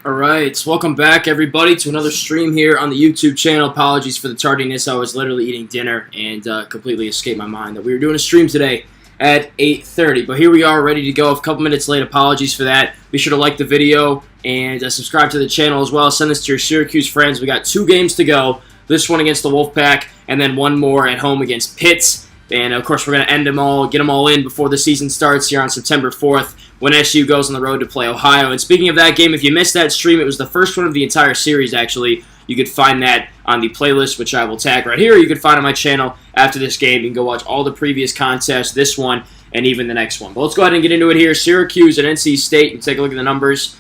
Alright, welcome back everybody to another stream here on the YouTube channel. Apologies for the tardiness, I was literally eating dinner and completely escaped my mind that we were doing a stream today at 8:30. But here we are, ready to go. A couple minutes late, apologies for that. Be sure to like the video and subscribe to the channel as well. Send this to your Syracuse friends. We got 2 games to go. This one against the Wolfpack and then one more at home against Pitts. And of course we're going to end them all, get them all in before the season starts here on September 4th. When SU goes on the road to play Ohio. And speaking of that game, if you missed that stream, it was the first one of the entire series, actually. You could find that on the playlist, which I will tag right here. You can find on my channel after this game. You can go watch all the previous contests, this one, and even the next one. But let's go ahead and get into it here. Syracuse and NC State, and take a look at the numbers.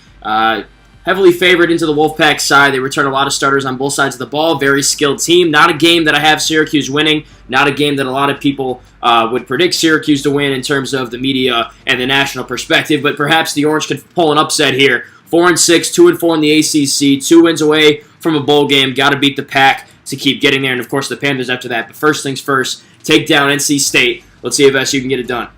Heavily favored into the Wolfpack side. They return a lot of starters on both sides of the ball. Very skilled team. Not a game that I have Syracuse winning. Not a game that a lot of people would predict Syracuse to win in terms of the media and the national perspective. But perhaps the Orange could pull an upset here. 4-6, 2-4 in the ACC. 2 wins away from a bowl game. Got to beat the Pack to keep getting there. And, of course, the Panthers after that. But first things first, take down NC State. Let's see if SU can get it done.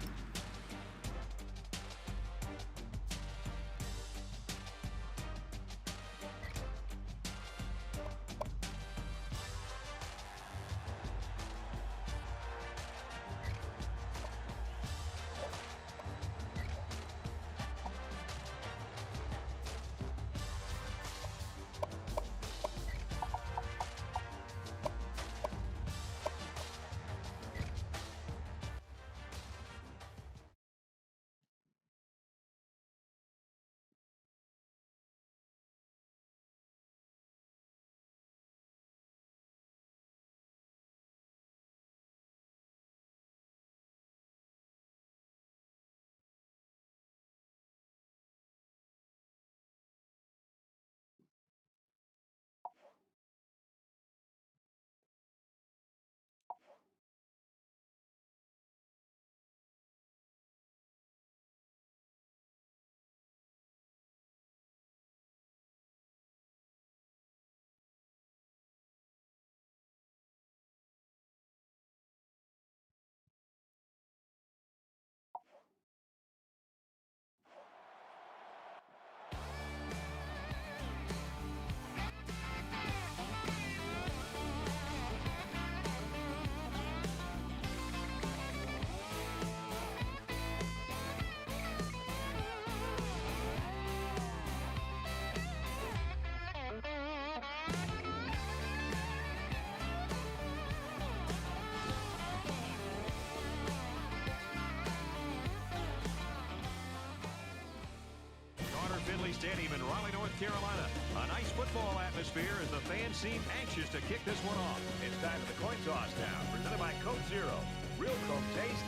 Stadium in Raleigh, North Carolina. A nice football atmosphere as the fans seem anxious to kick this one off. It's time for the coin toss now, presented by Coke Zero. Real Coke taste,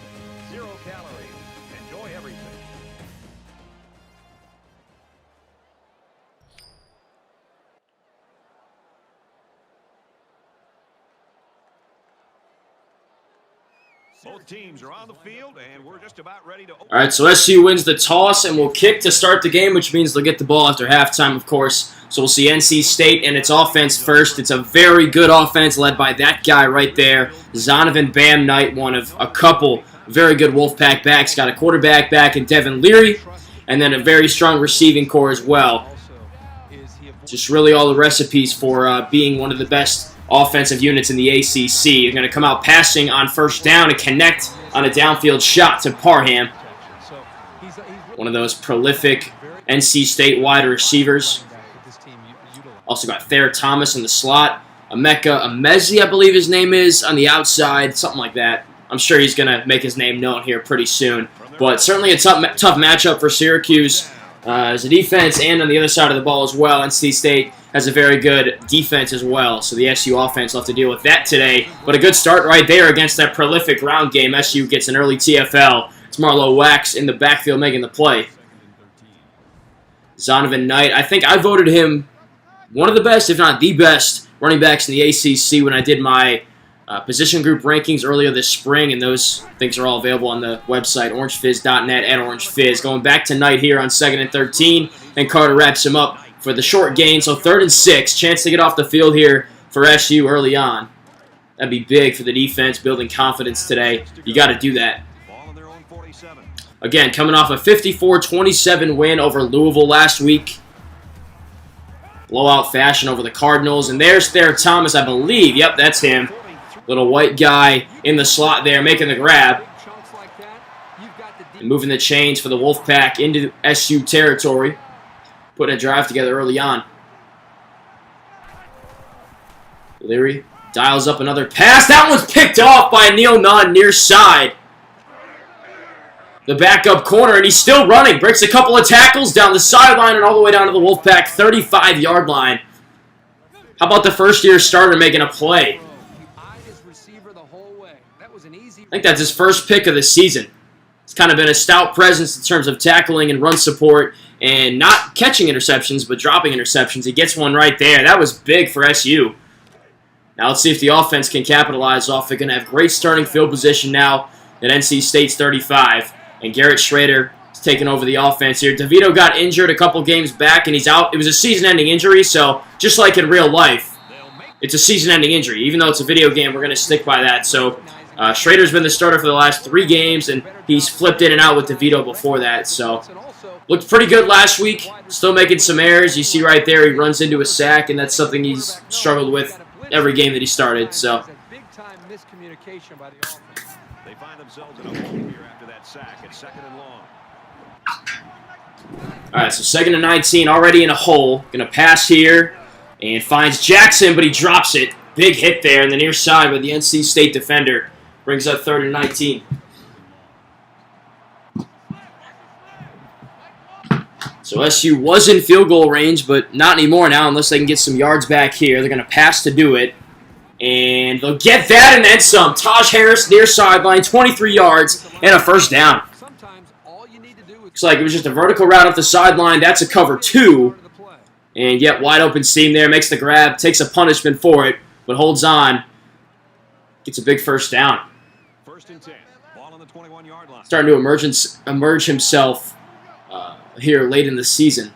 0 calories. Enjoy everything. Both teams are on the field, and we're just about ready to... All right, so SU wins the toss and will kick to start the game, which means they'll get the ball after halftime, of course. So we'll see NC State and its offense first. It's a very good offense led by that guy right there, Zonovan Bam Knight, one of a couple very good Wolfpack backs. Got a quarterback back in Devin Leary, and then a very strong receiving core as well. Just really all the recipes for being one of the best offensive units in the ACC. You're going to come out passing on first down and connect on a downfield shot to Parham. One of those prolific NC State wide receivers. Also got Thayer Thomas in the slot. Emeka Emezi, I believe his name is, on the outside. Something like that. I'm sure he's going to make his name known here pretty soon. But certainly a tough matchup for Syracuse as a defense, and on the other side of the ball as well. NC State has a very good defense as well, so the SU offense will have to deal with that today. But a good start right there against that prolific round game. SU gets an early TFL. It's Marlo Wax in the backfield making the play. Zonovan Knight, I think I voted him one of the best, if not the best, running backs in the ACC when I did my position group rankings earlier this spring, and those things are all available on the website, orangefizz.net, at orangefizz. Going back to Knight here on 2nd and 13, and Carter wraps him up for the short gain. So 3rd and 6, chance to get off the field here for SU early on. That'd be big for the defense, building confidence today. You got to do that. Again, coming off a 54-27 win over Louisville last week. blowout fashion over the Cardinals. And there's Thomas, I believe. Yep, that's him. Little white guy in the slot there making the grab. And moving the chains for the Wolfpack into SU territory. Putting a drive together early on. Leary dials up another pass. That one's picked off by Neil Nunn near side. The backup corner, and he's still running. Breaks a couple of tackles down the sideline and all the way down to the Wolfpack 35-yard line. How about the first-year starter making a play? I think that's his first pick of the season. It's kind of been a stout presence in terms of tackling and run support and not catching interceptions, but dropping interceptions. He gets one right there. That was big for SU. Now let's see if the offense can capitalize off. They're going to have great starting field position now at NC State's 35. And Garrett Schrader is taking over the offense here. DeVito got injured a couple games back, and he's out. It was a season-ending injury, so just like in real life, it's a season-ending injury. Even though it's a video game, we're going to stick by that. So Schrader's been the starter for the last 3 games, and he's flipped in and out with DeVito before that. So looked pretty good last week. Still making some errors. You see right there, he runs into a sack, and that's something he's struggled with every game that he started. So They find themselves in a hole here after that sack. It's 2nd and long. all right, so 2nd and 19, already in a hole. Going to pass here and finds Jackson, but he drops it. Big hit there in the near side with the NC State defender. Brings up 3rd and 19. So SU was in field goal range, but not anymore now unless they can get some yards back here. They're going to pass to do it. And they'll get that and then some. Taj Harris near sideline, 23 yards, and a first down. Looks like it was just a vertical route up the sideline. That's a cover 2. And yet wide open seam there. Makes the grab, takes a punishment for it, but holds on. Gets a big first down. 1st and 10. Ball on the 21-yard line. Starting to emerge himself here late in the season.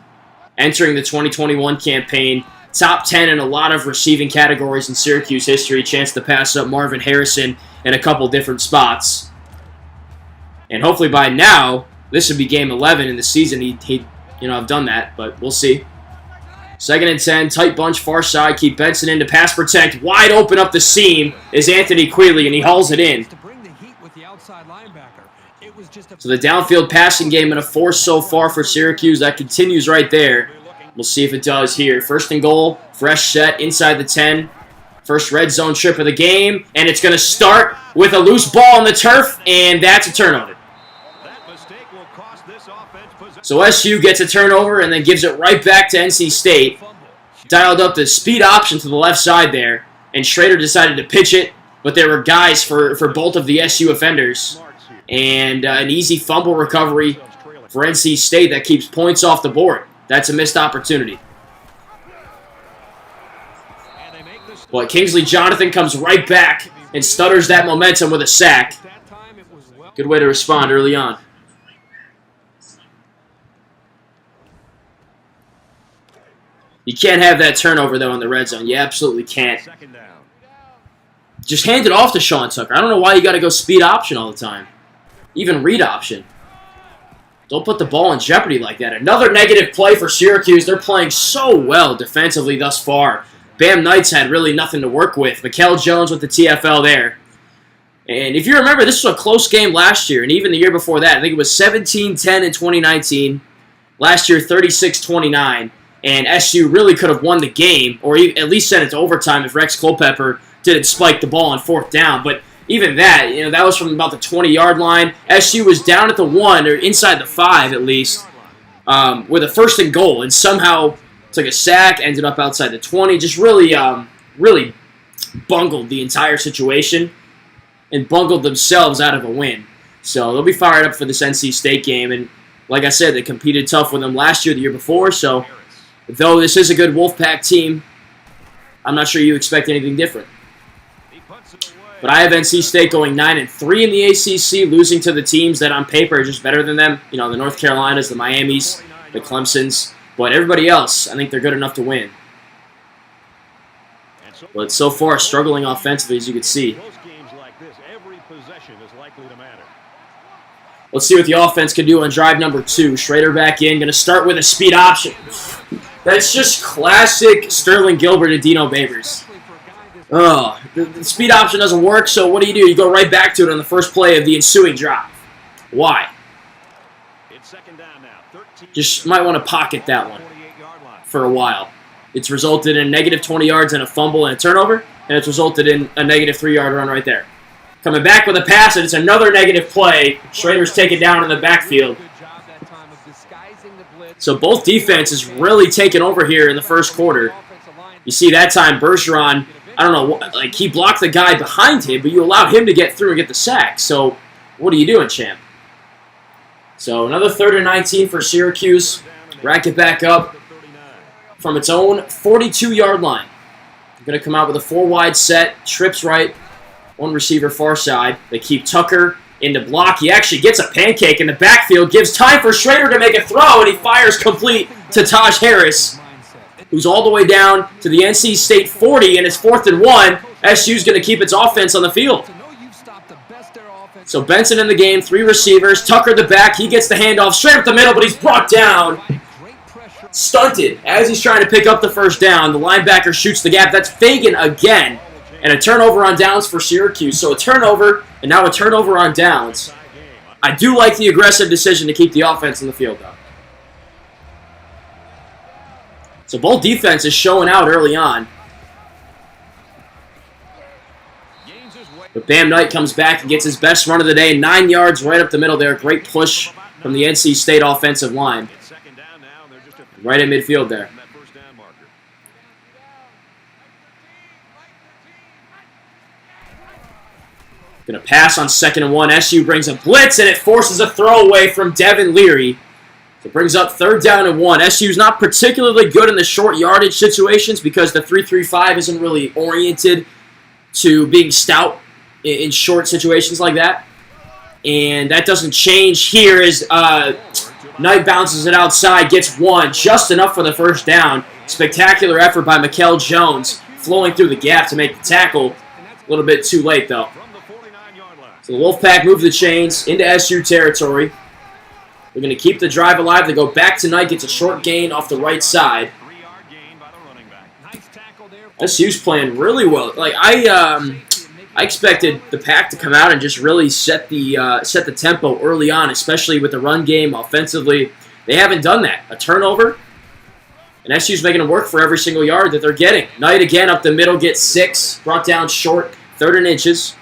Entering the 2021 campaign. Top 10 in a lot of receiving categories in Syracuse history. Chance to pass up Marvin Harrison in a couple different spots. And hopefully by now, this would be game 11 in the season. He'd have done that, but we'll see. 2nd and 10, tight bunch, far side. Keep Benson in to pass protect. Wide open up the seam is Anthony Queeley, and he hauls it in. So the downfield passing game in a force so far for Syracuse. That continues right there. We'll see if it does here. 1st and goal, fresh set inside the 10. First red zone trip of the game, and it's going to start with a loose ball on the turf, and that's a turnover. So SU gets a turnover and then gives it right back to NC State. Dialed up the speed option to the left side there, and Schrader decided to pitch it, but there were guys for both of the SU offenders. And an easy fumble recovery for NC State that keeps points off the board. That's a missed opportunity. But Kingsley Jonathan comes right back and stutters that momentum with a sack. Good way to respond early on. You can't have that turnover, though, in the red zone. You absolutely can't. Just hand it off to Sean Tucker. I don't know why you got to go speed option all the time. Even read option. Don't put the ball in jeopardy like that. Another negative play for Syracuse. They're playing so well defensively thus far. Bam Knights had really nothing to work with. Mikel Jones with the TFL there. And if you remember, this was a close game last year, and even the year before that. I think it was 17-10 in 2019. Last year, 36-29. And SU really could have won the game, or at least sent it to overtime if Rex Culpepper didn't spike the ball on 4th down. But even that, that was from about the 20-yard line. SU was down at the 1, or inside the 5 at least, with a 1st and goal, and somehow took a sack, ended up outside the 20. Just really bungled the entire situation and bungled themselves out of a win. So they'll be fired up for this NC State game. And like I said, they competed tough with them last year, the year before. So though this is a good Wolfpack team, I'm not sure you expect anything different. But I have NC State going 9-3 in the ACC, losing to the teams that on paper are just better than them. The North Carolinas, the Miamis, the Clemsons. But everybody else, I think they're good enough to win. But so far, struggling offensively, as you can see. Let's see what the offense can do on drive number 2. Schrader back in, going to start with a speed option. That's just classic Sterling Gilbert and Dino Babers. Oh, the speed option doesn't work, so what do? You go right back to it on the first play of the ensuing drive. Why? Just might want to pocket that one for a while. It's resulted in negative 20 yards and a fumble and a turnover, and it's resulted in a negative 3-yard run right there. Coming back with a pass, and it's another negative play. Schrader's taken down in the backfield. So both defenses really taken over here in the first quarter. You see that time Bergeron, I don't know, like he blocked the guy behind him, but you allowed him to get through and get the sack. So what are you doing, champ? So another 3rd and 19 for Syracuse. Rack it back up from its own 42-yard line. They're going to come out with a 4-wide set, trips right, one receiver far side. They keep Tucker into block. He actually gets a pancake in the backfield, gives time for Schrader to make a throw, and he fires complete to Taj Harris, who's all the way down to the NC State 40, and it's 4th and 1. SU's going to keep its offense on the field. So Benson in the game, 3 receivers. Tucker the back, he gets the handoff straight up the middle, but he's brought down, stunted as he's trying to pick up the first down. The linebacker shoots the gap. That's Fagan again. And a turnover on downs for Syracuse. So a turnover, and now a turnover on downs. I do like the aggressive decision to keep the offense in the field, though. So both defenses showing out early on. But Bam Knight comes back and gets his best run of the day. 9 yards right up the middle there. Great push from the NC State offensive line. Right in midfield there. Going to pass on 2nd and 1. SU brings a blitz, and it forces a throwaway from Devin Leary. So it brings up 3rd down and 1. SU's not particularly good in the short yardage situations because the 3-3-5 isn't really oriented to being stout in short situations like that. And that doesn't change here as Knight bounces it outside, gets 1, just enough for the first down. Spectacular effort by Mikel Jones, flowing through the gap to make the tackle. A little bit too late, though. So the Wolfpack move the chains into SU territory. They're going to keep the drive alive. They go back to Knight, gets a short gain off the right side. SU's playing really well. Like I expected the Pack to come out and just really set the tempo early on, especially with the run game offensively. They haven't done that. A turnover, and SU's making them work for every single yard that they're getting. Knight again up the middle, gets 6, brought down short, 3rd and inches.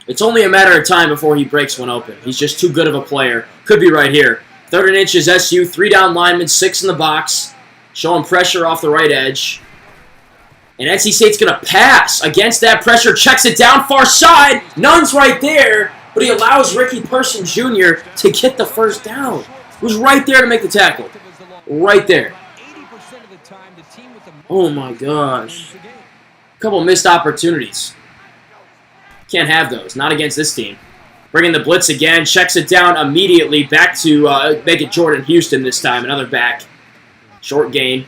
It's only a matter of time before he breaks one open. He's just too good of a player. Could be right here. 3rd and inches, SU, 3 down linemen, 6 in the box. Showing pressure off the right edge. And NC State's going to pass against that pressure. Checks it down far side. Nunn's right there. But he allows Ricky Person Jr. to get the first down. He was right there to make the tackle. Right there. Oh my gosh. A couple missed opportunities. Can't have those. Not against this team. Bringing the blitz again. Checks it down immediately. Back to make it Jordan Houston this time. Another back. Short gain.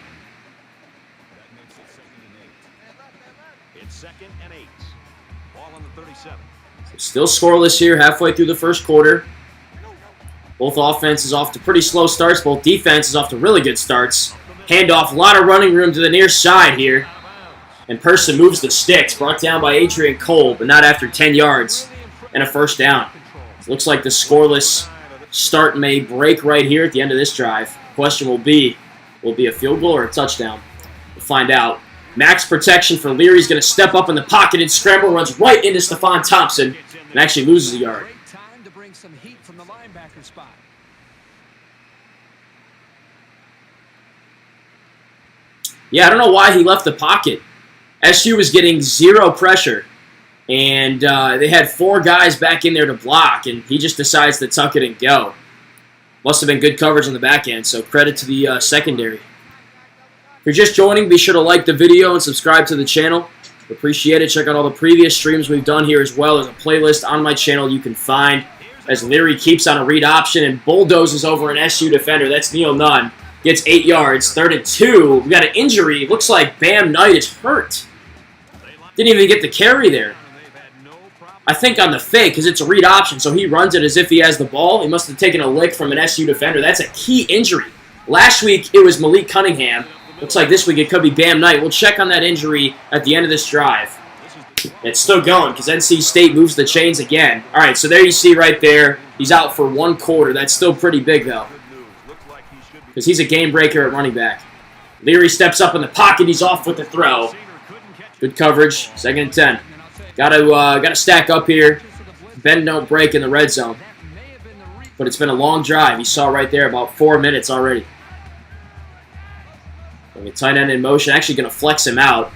It's 2nd and 8. Ball on the 37. Still scoreless here halfway through the first quarter. Both offenses off to pretty slow starts. Both defenses off to really good starts. Handoff. A lot of running room to the near side here. And Person moves the sticks, brought down by Adrian Cole, but not after 10 yards and a first down. It looks like the scoreless start may break right here at the end of this drive. Question will it be a field goal or a touchdown? We'll find out. Max protection for Leary's going to step up in the pocket and scramble, runs right into Stephon Thompson, and actually loses a yard. Yeah, I don't know why he left the pocket. SU was getting 0 pressure, and they had 4 guys back in there to block, and he just decides to tuck it and go. Must have been good coverage on the back end, so credit to the secondary. If you're just joining, be sure to like the video and subscribe to the channel. Appreciate it. Check out all the previous streams we've done here as well. There's a playlist on my channel you can find as Leary keeps on a read option and bulldozes over an SU defender. That's Neil Nunn. Gets 8 yards. 3rd and 2. We got an injury. Looks like Bam Knight is hurt. Didn't even get the carry there. I think on the fake, because it's a read option, so he runs it as if he has the ball. He must have taken a lick from an SU defender. That's a key injury Last week, it was Malik Cunningham. Looks like this week it could be Bam Knight. We'll check on that injury at the end of this drive. It's still going because NC State moves the chains again. All right, so there you see right there, he's out for 1 quarter. That's still pretty big, though, because he's a game breaker at running back. Leary steps up in the pocket. He's off with the throw. Good coverage. 2nd and 10. Got to stack up here. Bend, don't break in the red zone. But it's been a long drive. You saw right there about 4 minutes already. The tight end in motion. Actually going to flex him out.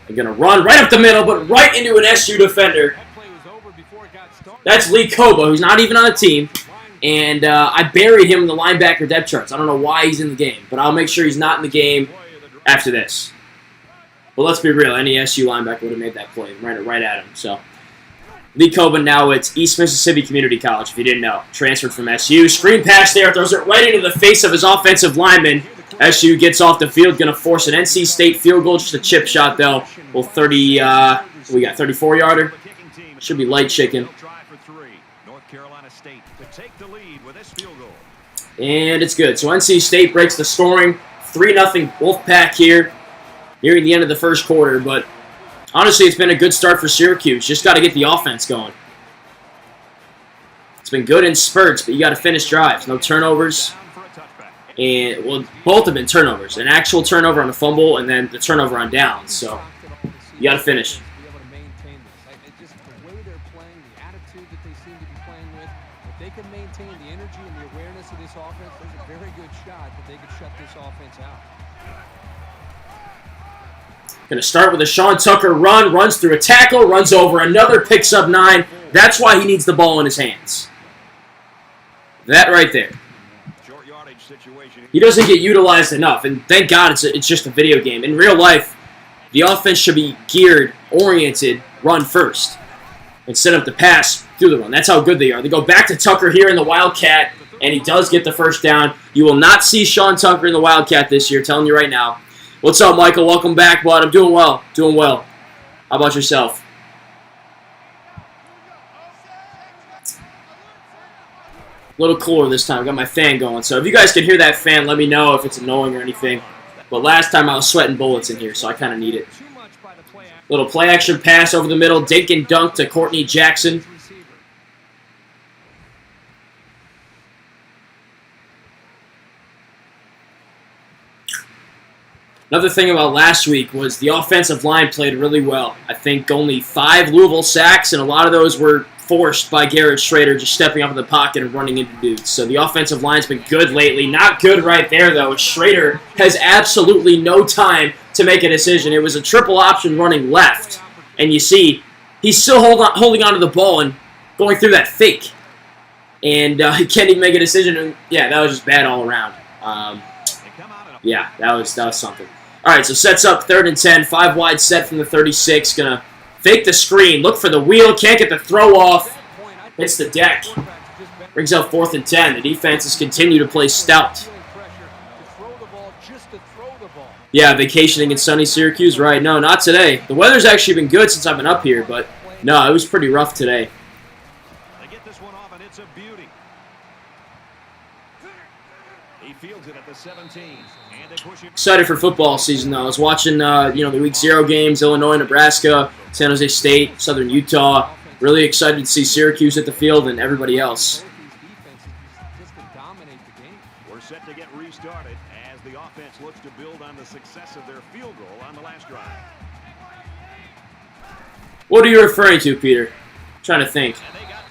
They're going to run right up the middle, but right into an SU defender. That's Lee Koba, who's not even on the team. And I buried him in the linebacker depth charts. I don't know why he's in the game, but I'll make sure he's not in the game after this. But let's be real, any SU linebacker would have made that play. Ran it right at him. So Lee Koba now it's East Mississippi Community College, if you didn't know. Transferred from SU. Screen pass there, throws it right into the face of his offensive lineman. SU gets off the field, going to force an NC State field goal. Just a chip shot, though. Well, 34-yarder. Should be light chicken. And it's good. So NC State breaks the scoring. 3-0 Wolfpack here, nearing the end of the first quarter. But honestly, it's been a good start for Syracuse. Just got to get the offense going. It's been good in spurts, but you got to finish drives. No turnovers. And, well, both have been turnovers. An actual turnover on a fumble and then the turnover on downs. So you got to finish. Going to start with a Sean Tucker run, runs through a tackle, runs over another, picks up 9. That's why he needs the ball in his hands. That right there. He doesn't get utilized enough, and thank God it's just a video game. In real life, the offense should be geared, oriented, run first, instead of the pass through the run. That's how good they are. They go back to Tucker here in the Wildcat, and he does get the first down. You will not see Sean Tucker in the Wildcat this year, telling you right now. What's up, Michael? Welcome back, bud. I'm doing well. Doing well. How about yourself? A little cooler this time. I got my fan going. So if you guys can hear that fan, let me know if it's annoying or anything. But last time I was sweating bullets in here, so I kind of need it. Little play action pass over the middle. Dink and dunk to Courtney Jackson. Another thing about last week was the offensive line played really well. I think only 5 Louisville sacks, and a lot of those were forced by Garrett Schrader just stepping up in the pocket and running into dudes. So the offensive line's been good lately. Not good right there, though. Schrader has absolutely no time to make a decision. It was a triple option running left. And you see, he's still holding on to the ball and going through that fake. And he can't even make a decision. And yeah, that was just bad all around. Yeah, that was something. All right, so sets up 3rd and 10. 5 wide set from the 36. Going to fake the screen. Look for the wheel. Can't get the throw off. Hits the deck. Brings up 4th and 10. The defenses continue to play stout. Yeah, vacationing in sunny Syracuse, right? No, not today. The weather's actually been good since I've been up here, but no, it was pretty rough today. They get this one off, and it's a beauty. He fields it at the 17. Excited for football season, though. I was watching, the Week 0 games, Illinois, Nebraska, San Jose State, Southern Utah. Really excited to see Syracuse at the field and everybody else. We're set to get restarted as the offense looks to build on the success of their field goal on the last drive. What are you referring to, Peter? I'm trying to think.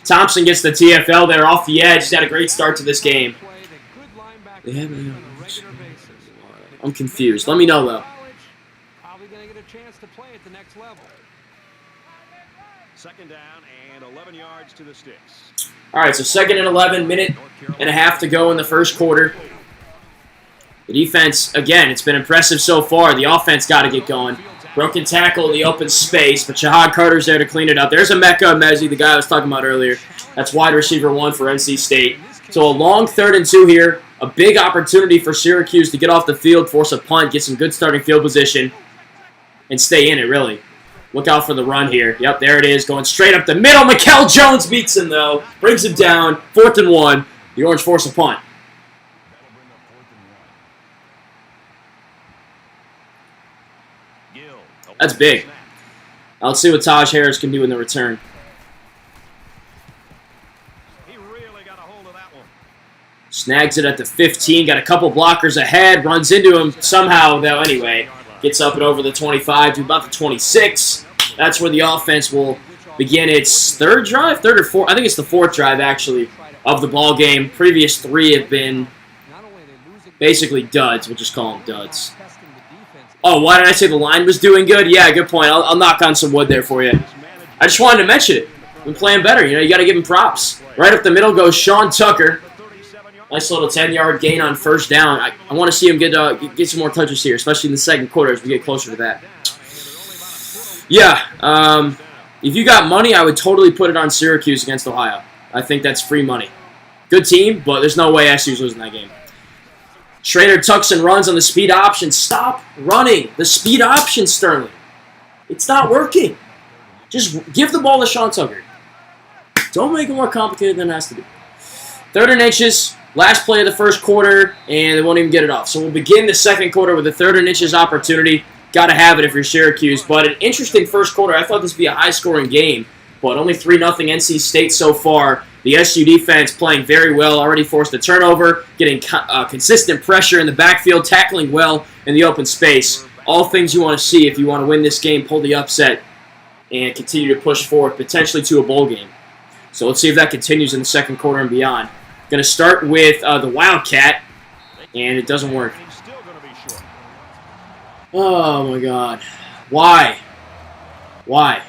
Thompson gets the TFL there off the edge. He's had a great start to this game. I'm confused. Let me know, though. Probably going to get a chance to play at the next level. 2nd down and 11 yards to the sticks. All right, so 2nd and 11, minute and a half to go in the first quarter. The defense, again, it's been impressive so far. The offense got to get going. Broken tackle in the open space, but Shahad Carter's there to clean it up. There's Emeka Mezzi, the guy I was talking about earlier. That's wide receiver 1 for NC State. So a long 3rd and 2 here. A big opportunity for Syracuse to get off the field, force a punt, get some good starting field position, and stay in it, really. Look out for the run here. Yep, there it is, going straight up the middle. Mikel Jones beats him, though. Brings him down. 4th and 1. The Orange force a punt. That's big. Let's see what Taj Harris can do in the return. He really got a hold of that one. Snags it at the 15. Got a couple blockers ahead. Runs into him somehow, though, anyway. Gets up and over the 25 to about the 26. That's where the offense will begin its third or fourth. I think it's the fourth drive, actually, of the ball game. Previous 3 have been basically duds. We'll just call them duds. Oh, why did I say the line was doing good? Yeah, good point. I'll knock on some wood there for you. I just wanted to mention it. Been playing better. You know, you got to give him props. Right up the middle goes Sean Tucker. Nice little 10-yard gain on first down. I want to see him get some more touches here, especially in the second quarter as we get closer to that. Yeah, if you got money, I would totally put it on Syracuse against Ohio. I think that's free money. Good team, but there's no way SU's losing that game. Schrader tucks and runs on the speed option. Stop running the speed option, Sterling. It's not working. Just give the ball to Sean Tucker. Don't make it more complicated than it has to be. 3rd and inches. Last play of the first quarter, and they won't even get it off. So we'll begin the second quarter with a 3rd and inches opportunity. Got to have it if you're Syracuse. But an interesting first quarter. I thought this would be a high-scoring game, but only 3-0 NC State so far. The SU defense playing very well, already forced a turnover, getting consistent pressure in the backfield, tackling well in the open space. All things you want to see if you want to win this game, pull the upset, and continue to push forward, potentially to a bowl game. So let's see if that continues in the second quarter and beyond. Going to start with the Wildcat, and it doesn't work. Oh, my God. Why? Why?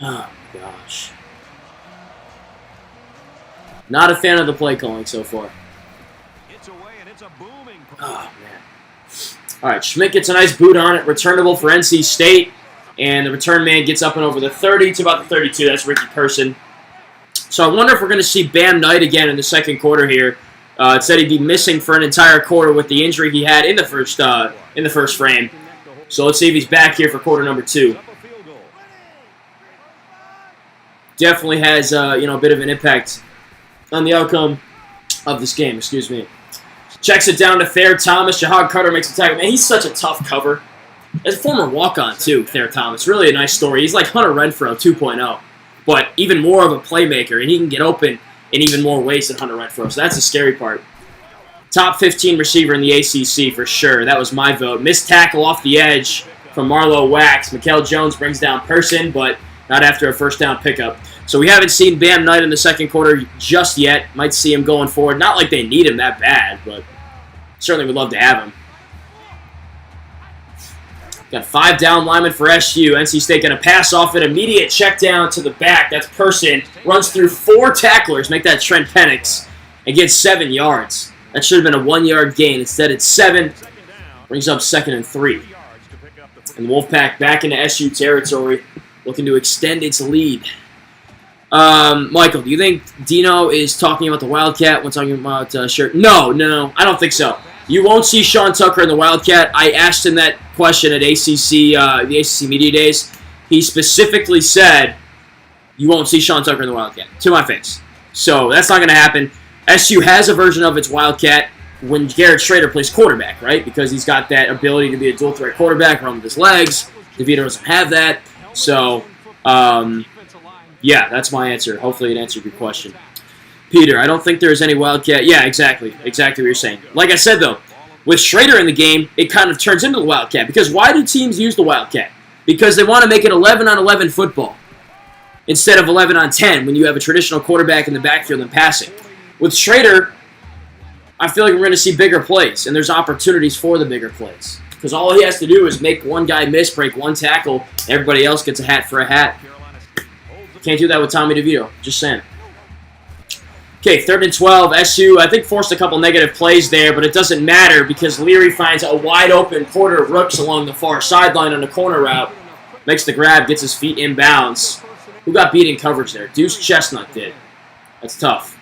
Oh, my gosh. Not a fan of the play calling so far. Oh, man. All right, Schmidt gets a nice boot on it. Returnable for NC State. And the return man gets up and over the 30 to about the 32. That's Ricky Person. So I wonder if we're going to see Bam Knight again in the second quarter here. It said he'd be missing for an entire quarter with the injury he had in the first frame. So let's see if he's back here for quarter number 2. Definitely has a bit of an impact on the outcome of this game. Excuse me. Checks it down to Thayer Thomas. Jahad Carter makes a tackle. Man, he's such a tough cover. As a former walk-on, too, Thayer Thomas. Really a nice story. He's like Hunter Renfrow 2.0, but even more of a playmaker, and he can get open in even more ways than Hunter Renfrow, so that's the scary part. Top 15 receiver in the ACC for sure. That was my vote. Missed tackle off the edge from Marlowe Wax. Mikael Jones brings down Person, but not after a first down pickup. So we haven't seen Bam Knight in the second quarter just yet. Might see him going forward. Not like they need him that bad, but certainly would love to have him. Got 5 down linemen for SU. NC State going to pass off an immediate check down to the back. That's Person. Runs through 4 tacklers. Make that Trent Penix. And gets 7 yards. That should have been a 1-yard gain. Instead, it's 7. Brings up 2nd and 3. And the Wolfpack back into SU territory. Looking to extend its lead. Michael, do you think Dino is talking about the Wildcat when talking about shirt? No. I don't think so. You won't see Sean Tucker in the Wildcat. I asked him that question at the ACC Media Days. He specifically said, you won't see Sean Tucker in the Wildcat, to my face. So that's not going to happen. SU has a version of its Wildcat when Garrett Schrader plays quarterback, right? Because he's got that ability to be a dual-threat quarterback, run with his legs. DeVito doesn't have that. So, yeah, that's my answer. Hopefully it answered your question. Peter, I don't think there's any Wildcat. Yeah, exactly what you're saying. Like I said, though, with Schrader in the game, it kind of turns into the Wildcat. Because why do teams use the Wildcat? Because they want to make it 11-on-11 football instead of 11-on-10 when you have a traditional quarterback in the backfield and passing. With Schrader, I feel like we're going to see bigger plays, and there's opportunities for the bigger plays. Because all he has to do is make one guy miss, break one tackle, everybody else gets a hat for a hat. Can't do that with Tommy DeVito. Just saying. Okay, 3rd and 12. SU, I think, forced a couple negative plays there, but it doesn't matter because Leary finds a wide-open Porter Rooks along the far sideline on the corner route. Makes the grab, gets his feet inbounds. Who got beat in coverage there? Deuce Chestnut did. That's tough.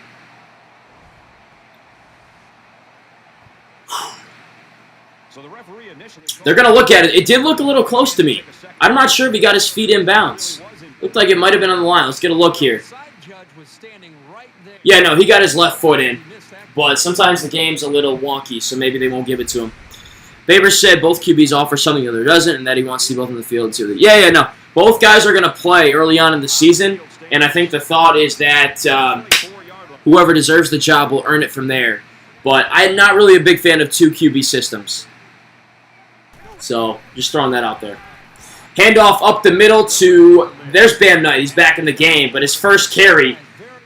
They're going to look at it. It did look a little close to me. I'm not sure if he got his feet inbounds. Looked like it might have been on the line. Let's get a look here. Yeah, no, he got his left foot in. but sometimes the game's a little wonky, so maybe they won't give it to him. Baber said both QBs offer something the other doesn't, and that he wants to see both on the field too. Yeah, no. Both guys are going to play early on in the season, and I think the thought is that whoever deserves the job will earn it from there. But I'm not really a big fan of 2 QB systems. So, just throwing that out there. Handoff up the middle to, there's Bam Knight. He's back in the game, but his first carry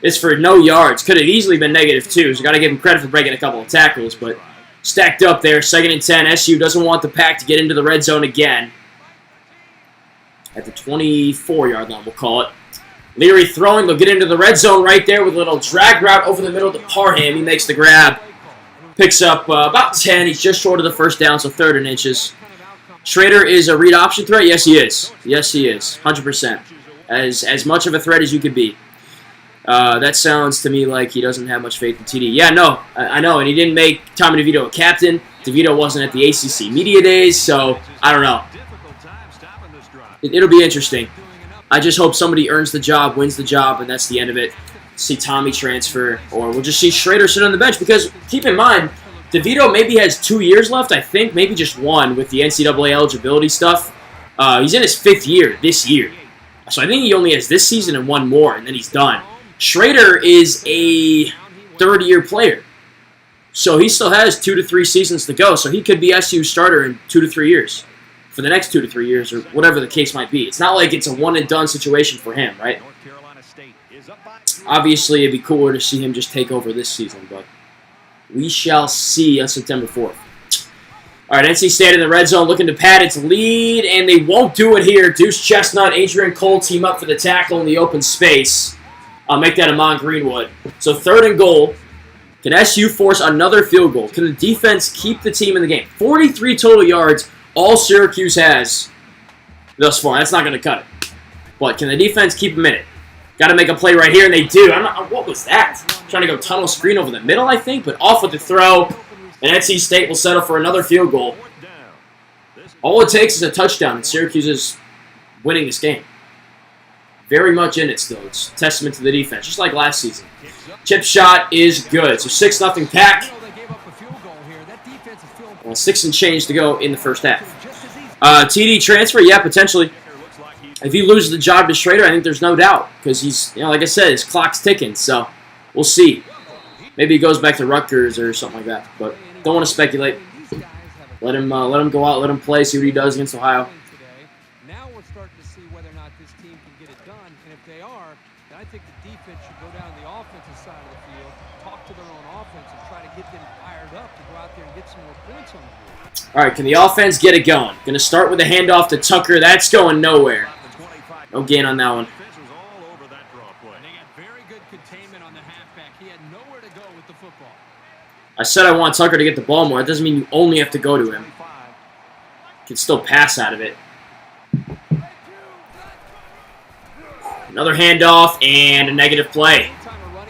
is for no yards. Could have easily been -2, so you got to give him credit for breaking a couple of tackles, but stacked up there, 2nd and 10. SU doesn't want the pack to get into the red zone again. At the 24-yard line, we'll call it. Leary throwing. They'll get into the red zone right there with a little drag route over the middle to Parham. He makes the grab. Picks up about 10. He's just short of the first down, so 3rd and inches. Schrader is a read option threat? Yes, he is. Yes, he is. 100%. As much of a threat as you could be. That sounds to me like he doesn't have much faith in TD. Yeah, no, I know, and he didn't make Tommy DeVito a captain. DeVito wasn't at the ACC Media Days, so I don't know. It'll be interesting. I just hope somebody earns the job, wins the job, and that's the end of it. See Tommy transfer, or we'll just see Schrader sit on the bench, because keep in mind, DeVito maybe has 2 years left, I think, maybe just 1 with the NCAA eligibility stuff. He's in his 5th year this year. So I think he only has this season and 1 more, and then he's done. Schrader is a 3rd-year player. So he still has 2 to 3 seasons to go, so he could be SU's starter in 2 to 3 years. For the next 2 to 3 years, or whatever the case might be. It's not like it's a one-and-done situation for him, right? Obviously, it'd be cooler to see him just take over this season, but we shall see on September 4th. All right, NC State in the red zone looking to pad its lead, and they won't do it here. Deuce Chestnut, Adrian Cole team up for the tackle in the open space. I'll make that Amon Greenwood. So 3rd and goal. Can SU force another field goal? Can the defense keep the team in the game? 43 total yards, all Syracuse has thus far. That's not going to cut it. But can the defense keep them in it? Got to make a play right here, and they do. What was that? Trying to go tunnel screen over the middle, I think, but off with the throw. And NC State will settle for another field goal. All it takes is a touchdown, and Syracuse is winning this game. Very much in it still. It's a testament to the defense, just like last season. Chip shot is good. So 6-0 pack. 6 and change to go in the first half. TD transfer, yeah, potentially. If he loses the job to Schrader, I think there's no doubt. Because he's, like I said, his clock's ticking. So we'll see. Maybe he goes back to Rutgers or something like that. But don't want to speculate. Let him go out, let him play, see what he does against Ohio. Now we're starting to see whether or not this team can get it done. And if they are, then I think the defense should go down to the offensive side of the field, talk to their own offense, and try to get them fired up to go out there and get some more points on the board. All right, can the offense get it going? Going to start with a handoff to Tucker. That's going nowhere. No gain on that one. I said I want Tucker to get the ball more. That doesn't mean you only have to go to him. You can still pass out of it. Another handoff and a negative play.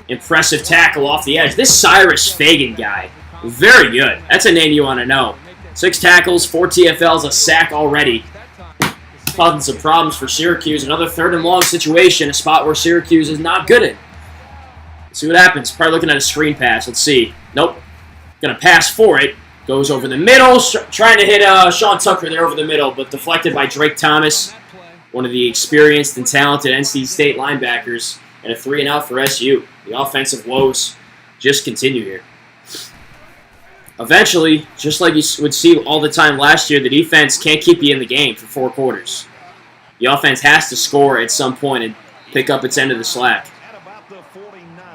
Impressive tackle off the edge. This Cyrus Fagan guy, very good. That's a name you want to know. 6 tackles, 4 TFLs, a sack already. Causing some problems for Syracuse. Another 3rd and long situation, a spot where Syracuse is not good in. Let's see what happens. Probably looking at a screen pass. Let's see. Nope. Going to pass for it. Goes over the middle. Trying to hit Sean Tucker there over the middle, but deflected by Drake Thomas, one of the experienced and talented NC State linebackers, and a 3-and-out for SU. The offensive woes just continue here. Eventually, just like you would see all the time last year, the defense can't keep you in the game for 4 quarters. The offense has to score at some point and pick up its end of the slack.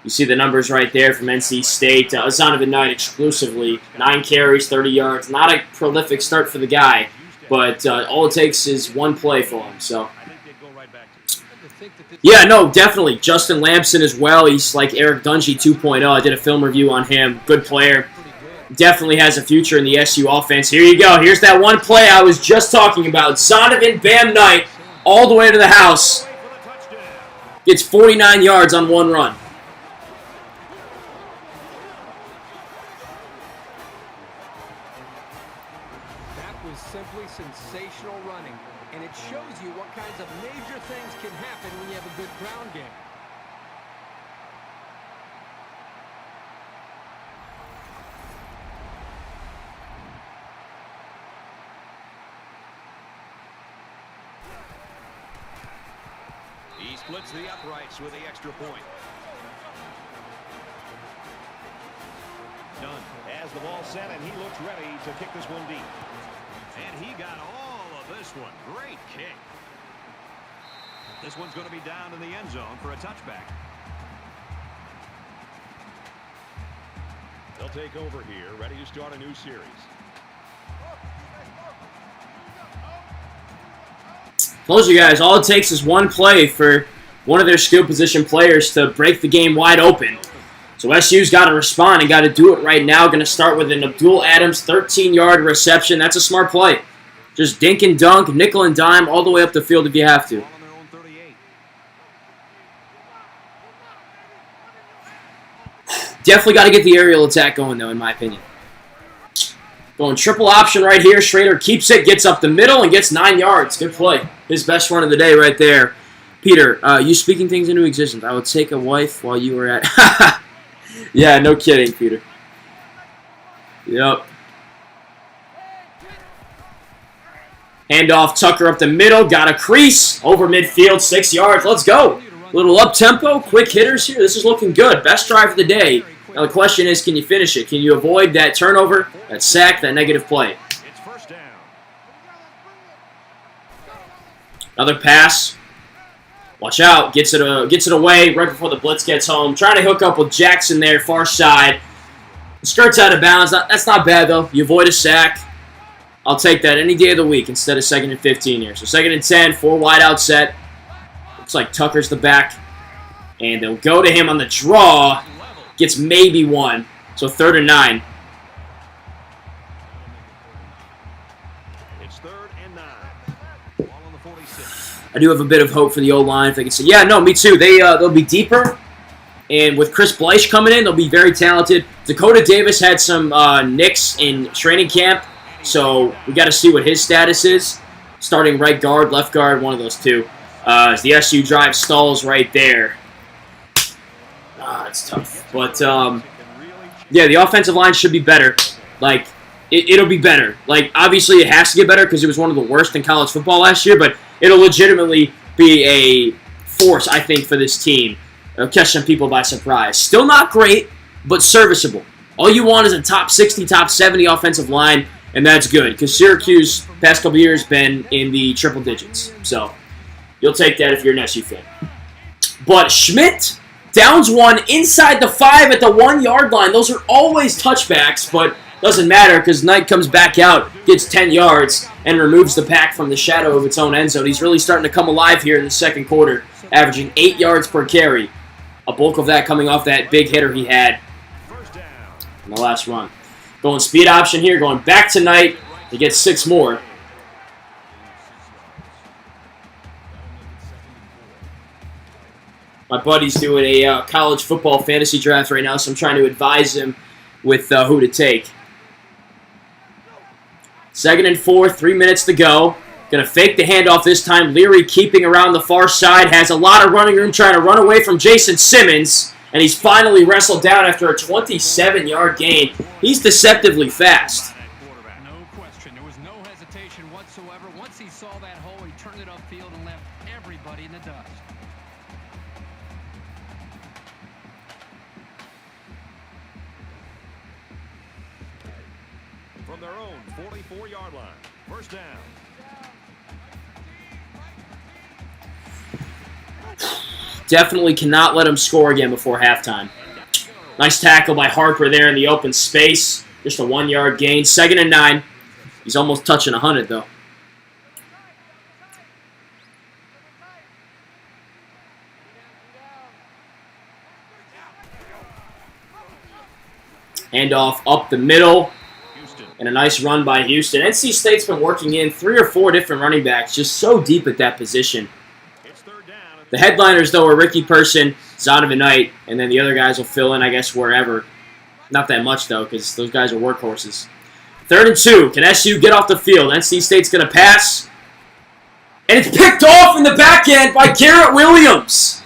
You see the numbers right there from NC State. Zonovan Knight exclusively. 9 carries, 30 yards. Not a prolific start for the guy, but all it takes is 1 play for him. So, yeah, no, definitely. Justin Lamson as well. He's like Eric Dungy 2.0. I did a film review on him. Good player. Definitely has a future in the SU offense. Here you go. Here's that 1 play I was just talking about. Zonovan Bam Knight all the way to the house. Gets 49 yards on 1 run. Simply sensational running, and it shows you what kinds of major things can happen when you have a good ground game. splits the uprights with the extra point. Dunn has the ball set, and he looks ready to kick this one deep. And he got all of this one. Great kick. This one's going to be down in the end zone for a touchback. They'll take over here, ready to start a new series. Told you guys, all it takes is one play for one of their skill position players to break the game wide open. So SU's got to respond and got to do it right now. Going to start with an Abdul Adams 13-yard reception. That's a smart play. Just dink and dunk, nickel and dime, all the way up the field if you have to. Definitely got to get the aerial attack going, though, in my opinion. Going triple option right here. Schrader keeps it, gets up the middle, and gets 9 yards. Good play. His best run of the day right there. Peter, you speaking things into existence. I would take a wife while you were at... Yeah, no kidding, Peter. Yep. Handoff, Tucker up the middle. Got a crease. Over midfield, 6 yards. Let's go. Little up-tempo, quick hitters here. This is looking good. Best drive of the day. Now the question is, can you finish it? Can you avoid that turnover, that sack, that negative play? It's first down. Another pass. Watch out. Gets it away right before the blitz gets home. Trying to hook up with Jackson there, far side. Skirts out of bounds. That's not bad, though. You avoid a sack. I'll take that any day of the week instead of 2nd and 15 here. So 2nd and 10, 4 wide out set. Looks like Tucker's the back. And they'll go to him on the draw. Gets maybe 1. So 3rd and 9. It's 3rd and 9. Ball on the 46. I do have a bit of hope for the O-line. If they can say, yeah, no, me too. They'll be deeper. And with Chris Bleich coming in, they'll be very talented. Dakota Davis had some nicks in training camp. So we got to see what his status is. Starting right guard, left guard, one of those two. As the SU drive stalls right there. It's tough. But, yeah, the offensive line should be better. Like, it'll be better. Like, obviously it has to get better because it was one of the worst in college football last year. But it'll legitimately be a force, I think, for this team. It'll catch some people by surprise. Still not great, but serviceable. All you want is a top 60, top 70 offensive line. And that's good, because Syracuse, past couple years, been in the triple digits. So, you'll take that if you're an SU fan. But Schmidt downs one inside the 5 at the 1-yard line. Those are always touchbacks, but doesn't matter, because Knight comes back out, gets 10 yards, and removes the pack from the shadow of its own end zone. He's really starting to come alive here in the second quarter, averaging 8 yards per carry. A bulk of that coming off that big hitter he had in the last run. Going speed option here, going back to Knight to get 6 more. My buddy's doing a college football fantasy draft right now, so I'm trying to advise him with who to take. 2nd and 4, 3 minutes to go. Going to fake the handoff this time. Leary keeping around the far side, has a lot of running room, trying to run away from Jason Simmons. And he's finally wrestled down after a 27-yard gain. He's deceptively fast. No question. There was no hesitation whatsoever. Once he saw that hole, he turned it upfield and left everybody in the dust. From their own 44-yard line. First down. Definitely cannot let him score again before halftime. Nice tackle by Harper there in the open space. Just a 1-yard gain. 2nd and 9. He's almost touching 100, though. Handoff up the middle. And a nice run by Houston. NC State's been working in 3 or 4 different running backs, just so deep at that position. The headliners, though, are Ricky Person, Zonovan Knight, and then the other guys will fill in, I guess, wherever. Not that much, though, because those guys are workhorses. 3rd and 2. Can SU get off the field? NC State's going to pass. And it's picked off in the back end by Garrett Williams.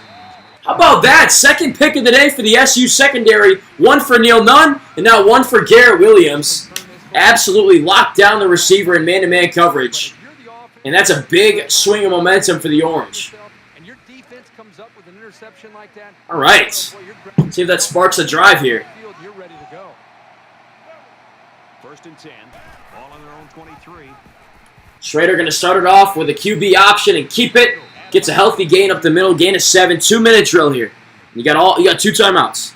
How about that? 2nd pick of the day for the SU secondary. 1 for Neil Nunn, and now 1 for Garrett Williams. Absolutely locked down the receiver in man-to-man coverage. And that's a big swing of momentum for the Orange. interception like that. All right. See if that sparks a drive here. You're ready to go. 1st and 10. Ball on their own 23. Schrader going to start it off with a QB option and keep it. Gets a healthy gain up the middle, gain of 7. 2-minute drill here. You got 2 timeouts.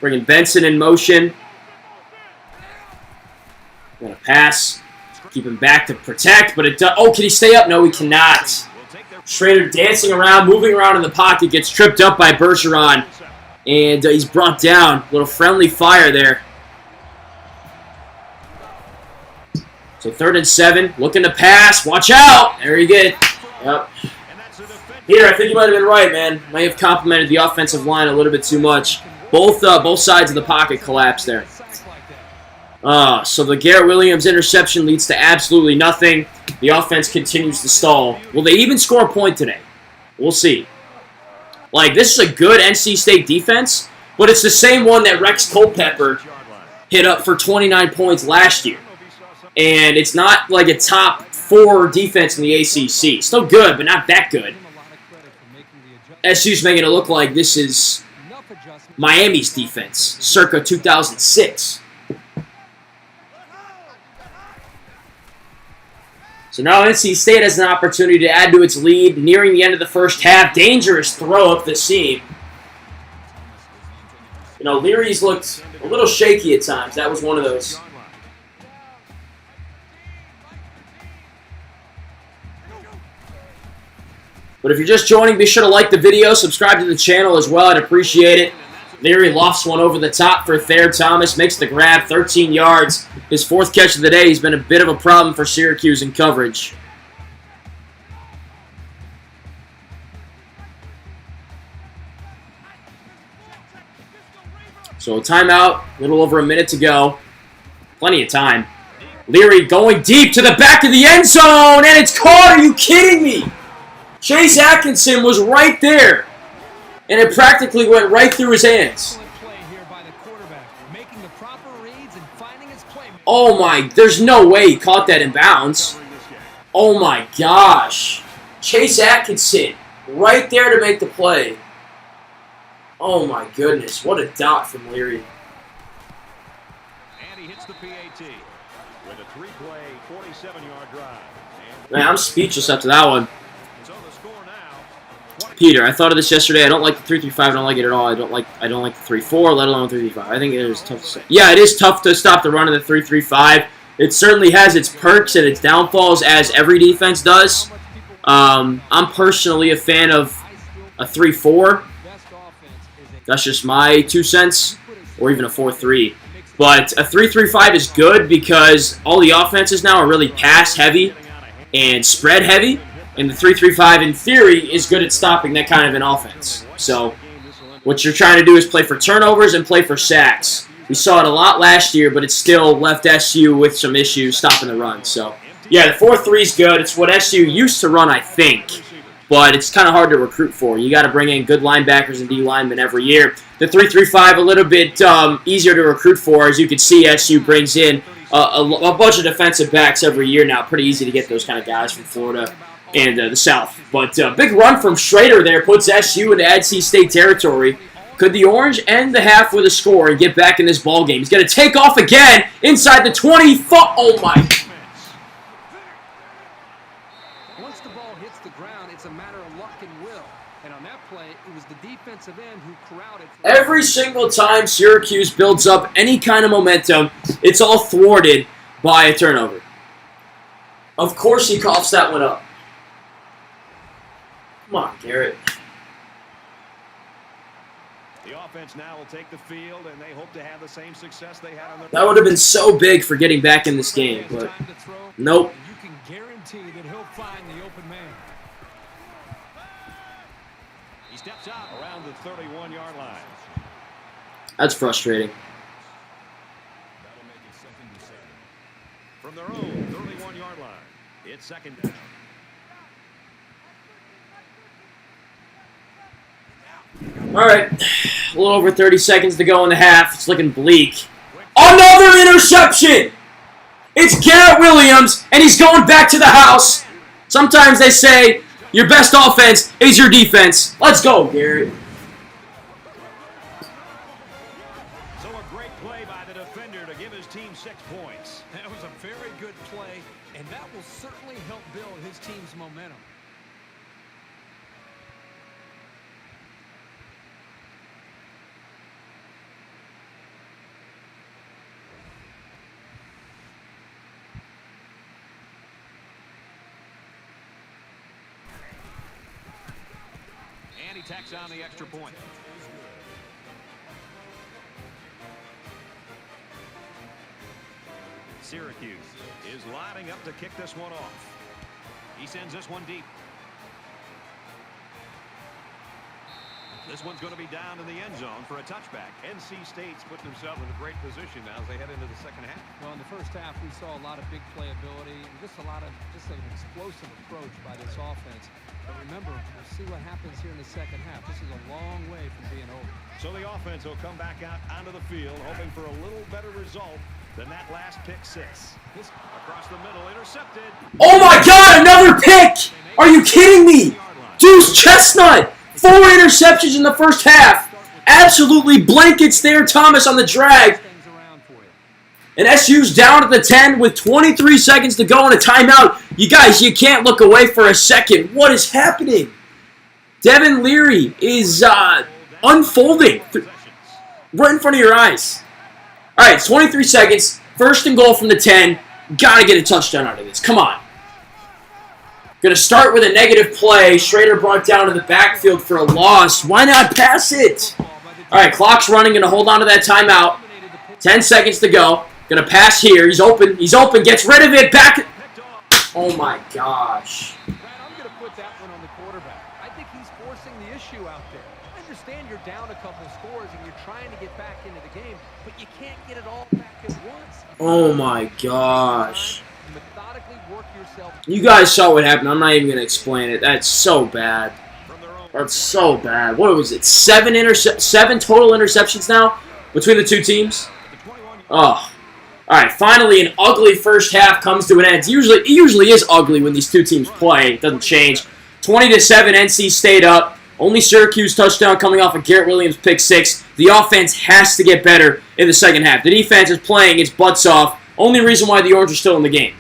Bringing Benson in motion. Going to pass. Keep him back to protect, but it does. Oh, can he stay up? No, he cannot. Schrader dancing around, moving around in the pocket, gets tripped up by Bergeron. And he's brought down. A little friendly fire there. So 3rd and 7. Looking to pass. Watch out. There you get it. Yep. Here, I think you might have been right, man. Might have complimented the offensive line a little bit too much. Both sides of the pocket collapsed there. So the Garrett Williams interception leads to absolutely nothing. The offense continues to stall. Will they even score a point today? We'll see. Like, this is a good NC State defense, but it's the same one that Rex Culpepper hit up for 29 points last year. And it's not like a top 4 defense in the ACC. Still good, but not that good. SU's making it look like this is Miami's defense, circa 2006. So now NC State has an opportunity to add to its lead, nearing the end of the first half. Dangerous throw up the seam. You know, Leary's looked a little shaky at times. That was one of those. But if you're just joining, be sure to like the video, subscribe to the channel as well. I'd appreciate it. Leary lofts one over the top for Thayer Thomas. Makes the grab, 13 yards. His 4th catch of the day. He's been a bit of a problem for Syracuse in coverage. So a timeout, a little over a minute to go. Plenty of time. Leary going deep to the back of the end zone, and it's caught. Are you kidding me? Chase Atkinson was right there. And it practically went right through his hands. Oh my, there's no way he caught that in bounds. Oh my gosh. Chase Atkinson, right there to make the play. Oh my goodness, what a dot from Leary. And he hits the PAT with a 3-play, 47-yard drive. Man, I'm speechless after that one. Peter, I thought of this yesterday. I don't like the 3-3-5. I don't like it at all. I don't like the 3-4, let alone 3-3-5. I think it is tough to say. Yeah, it is tough to stop the run of the 3-3-5. It certainly has its perks and its downfalls, as every defense does. I'm personally a fan of a 3-4. That's just my 2 cents, or even a 4-3. But a 3-3-5 is good because all the offenses now are really pass-heavy and spread-heavy. And the 3-3-5, in theory, is good at stopping that kind of an offense. So what you're trying to do is play for turnovers and play for sacks. We saw it a lot last year, but it still left SU with some issues stopping the run. So, yeah, the 4-3 is good. It's what SU used to run, I think. But it's kind of hard to recruit for. You got to bring in good linebackers and D linemen every year. The 3-3-5, a little bit easier to recruit for. As you can see, SU brings in a bunch of defensive backs every year now. Pretty easy to get those kind of guys from Florida and the South. But big run from Schrader there puts SU into NC State territory. Could the Orange end the half with a score and get back in this ball game? He's going to take off again inside the 20. Oh, my. Once the ball hits the ground, it's a matter of luck and will. And on that play, it was the defensive end who crowded. Every single time Syracuse builds up any kind of momentum, it's all thwarted by a turnover. Of course he coughs that one up. Come on, Garrett. The offense now will take the field, and they hope to have the same success they had on their... That would have been so big for getting back in this game, but nope. You can guarantee that he'll find the open man. He steps out around the 31-yard line. That's frustrating. That'll make it 2nd and 7. From their own 31-yard line, it's 2nd down. All right, a little over 30 seconds to go in the half. It's looking bleak. interception! It's Garrett Williams, and he's going back to the house. Sometimes they say your best offense is your defense. Let's go, Garrett. So a great play by the defender to give his team 6 points. That was a very good play, and that will certainly help build his team's momentum. And he tacks on the extra point. Syracuse is lining up to kick this one off. He sends this one deep. This one's going to be down in the end zone for a touchback. NC State's putting themselves in a great position now as they head into the second half. Well, in the first half, we saw a lot of big playability and just an explosive approach by this offense. But remember, we'll see what happens here in the second half. This is a long way from being over. So the offense will come back out onto the field, hoping for a little better result than that last pick 6. This across the middle, intercepted. Oh my God, another pick! Are you kidding me? Deuce Chestnut! 4 interceptions in the first half. Absolutely blankets there, Thomas on the drag. And SU's down at the 10 with 23 seconds to go in a timeout. You guys, you can't look away for a second. What is happening? Devin Leary is unfolding right in front of your eyes. All right, it's 23 seconds. First and goal from the 10. Got to get a touchdown out of this. Come on. Going to start with a negative play. Schrader brought down to the backfield for a loss. Why not pass it? All right, clock's running. Going to hold on to that timeout. 10 seconds to go. Going to pass here. He's open. He's open. Gets rid of it. Back. Oh, my gosh. Brad, I'm going to put that one on the quarterback. I think he's forcing the issue out there. I understand you're down a couple scores and you're trying to get back into the game, but you can't get it all back at once. Oh, my gosh. Methodically work yourself. You guys saw what happened. I'm not even going to explain it. That's so bad. That's so bad. What was it? 7 total interceptions now between the two teams? Oh. All right, finally an ugly first half comes to an end. It usually is ugly when these two teams play. It doesn't change. 20-7, NC State up. Only Syracuse touchdown coming off of Garrett Williams' pick 6. The offense has to get better in the second half. The defense is playing its butts off. Only reason why the Orange are still in the game.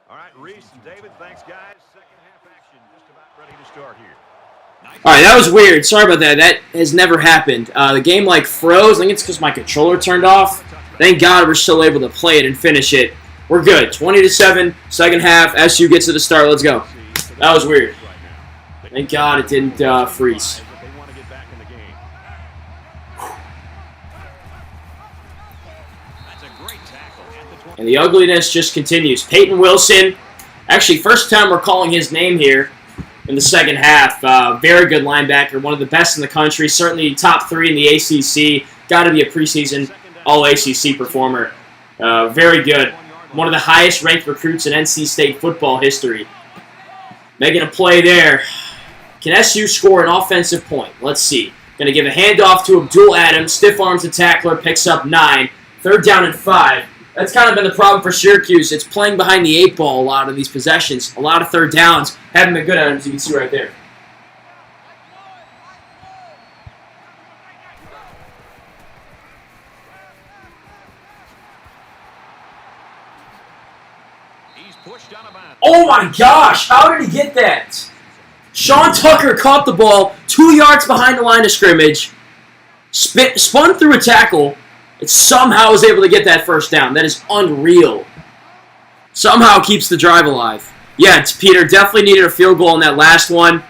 All right, Reese and David, thanks, guys. Second half action just about ready to start here. All right, that was weird. Sorry about that. That has never happened. The game, froze. I think it's because my controller turned off. Thank God we're still able to play it and finish it. We're good. 20-7, second half. SU gets to the start. Let's go. That was weird. Thank God it didn't freeze. And the ugliness just continues. Peyton Wilson, actually first time we're calling his name here in the second half. Very good linebacker, one of the best in the country, certainly top 3 in the ACC. Got to be a preseason All-ACC performer. Very good. One of the highest ranked recruits in NC State football history. Making a play there. Can SU score an offensive point? Let's see. Going to give a handoff to Abdul Adams. Stiff arms the tackler, picks up 9. 3rd down and 5. That's kind of been the problem for Syracuse. It's playing behind the 8 ball a lot of these possessions. A lot of 3rd downs. Haven't been good at them, as you can see right there. He's pushed on a bounce. Oh my gosh! How did he get that? Sean Tucker caught the ball 2 yards behind the line of scrimmage, spun through a tackle, and somehow was able to get that first down. That is unreal. Somehow keeps the drive alive. Yeah, it's Peter. Definitely needed a field goal in that last one.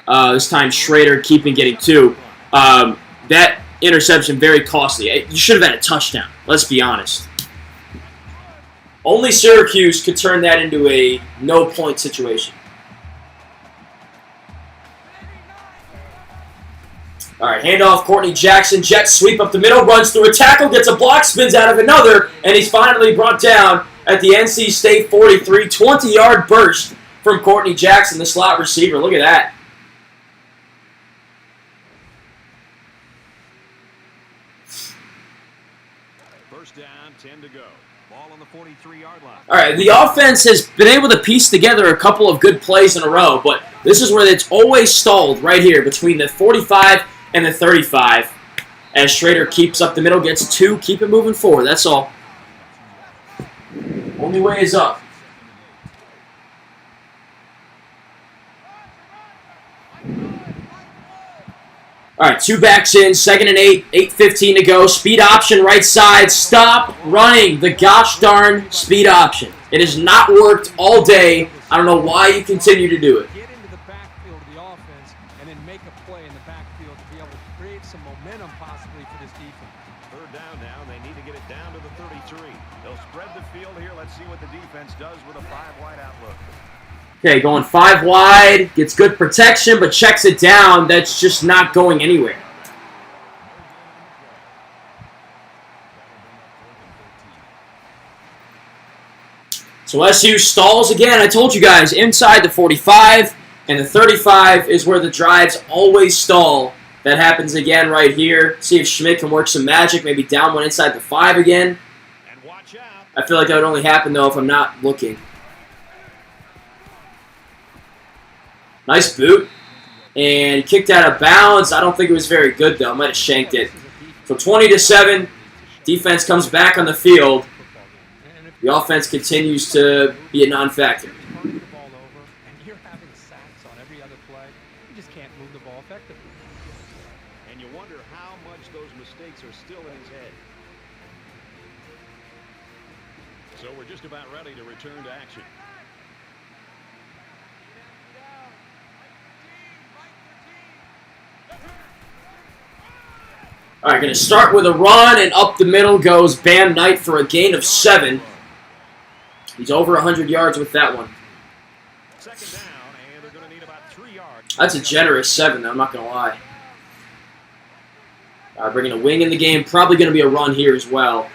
This time Schrader getting 2. That interception, very costly. You should have had a touchdown. Let's be honest. Only Syracuse could turn that into a no-point situation. All right, handoff, Courtney Jackson, jet sweep up the middle, runs through a tackle, gets a block, spins out of another, and he's finally brought down at the NC State 43. 20-yard burst from Courtney Jackson, the slot receiver. Look at that. First down, 10 to go. Ball on the 43-yard line. All right, the offense has been able to piece together a couple of good plays in a row, but this is where it's always stalled right here between the 45 and the 35. As Schrader keeps up the middle, gets 2, keep it moving forward. That's all. Only way is up. All right, 2 backs in, 2nd and 8, 8:15 to go. Speed option, right side. Stop running the gosh darn speed option. It has not worked all day. I don't know why you continue to do it. Get into the backfield of the offense and then make a play in the backfield to be able to create some momentum possibly for this defense. Third down now, and they need to get it down to the 33. They'll spread the field here. Let's see what the defense does with a 5-wide outlook. Okay, going 5 wide, gets good protection, but checks it down. That's just not going anywhere. So SU stalls again. I told you guys, inside the 45, and the 35 is where the drives always stall. That happens again right here. See if Schmidt can work some magic, maybe down one inside the 5 again. And watch out. I feel like that would only happen, though, if I'm not looking. Nice boot. And kicked out of bounds. I don't think it was very good, though. I might have shanked it. So 20-7. Defense comes back on the field. The offense continues to be a non-factor. Turn the ball over, and you're having sacks on every other play. You just can't move the ball effectively. And you wonder how much those mistakes are still in his head. So we're just about ready to return to action. All right, going to start with a run, and up the middle goes Bam Knight for a gain of 7. He's over 100 yards with that one. Second down, and they're going to need about 3 yards. That's a generous 7, though, I'm not going to lie. All right, bringing a wing in the game. Probably going to be a run here as well.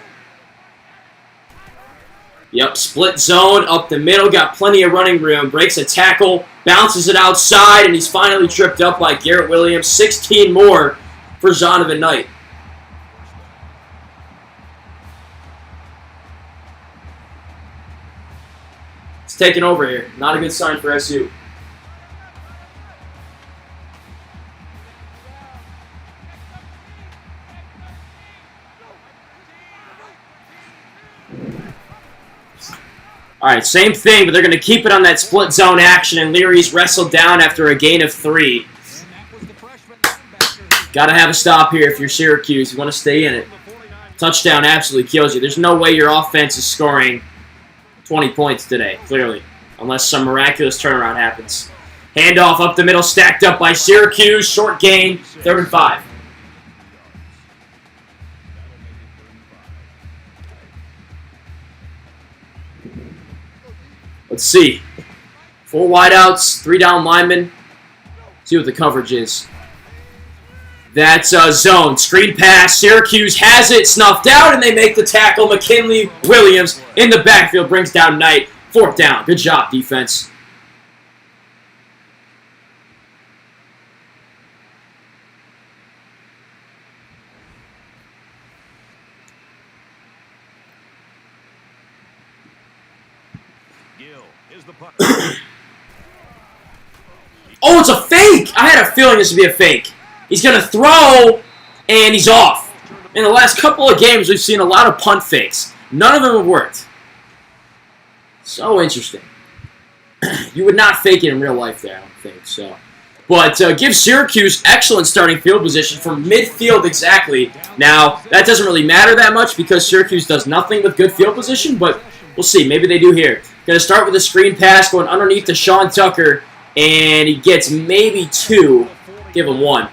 Yep, split zone up the middle. Got plenty of running room. Breaks a tackle. Bounces it outside, and he's finally tripped up by Garrett Williams. 16 more for Zonovan Knight. It's taking over here. Not a good sign for SU. All right, same thing, but they're going to keep it on that split zone action, and Leary's wrestled down after a gain of 3. Got to have a stop here if you're Syracuse. You want to stay in it. Touchdown absolutely kills you. There's no way your offense is scoring 20 points today, clearly, unless some miraculous turnaround happens. Handoff up the middle, stacked up by Syracuse. Short gain, 3rd and 5. Let's see. 4 wideouts, 3 down linemen. See what the coverage is. That's zone. Screen pass. Syracuse has it snuffed out, and they make the tackle. McKinley Williams in the backfield brings down Knight. 4th down. Good job, defense. Gill is the punt. Oh, it's a fake! I had a feeling this would be a fake. He's going to throw, and he's off. In the last couple of games, we've seen a lot of punt fakes. None of them have worked. So interesting. You would not fake it in real life there, I don't think. So, but give Syracuse excellent starting field position from midfield exactly. Now, that doesn't really matter that much because Syracuse does nothing with good field position, but we'll see. Maybe they do here. Going to start with a screen pass going underneath to Sean Tucker, and he gets maybe 2. Give him 1.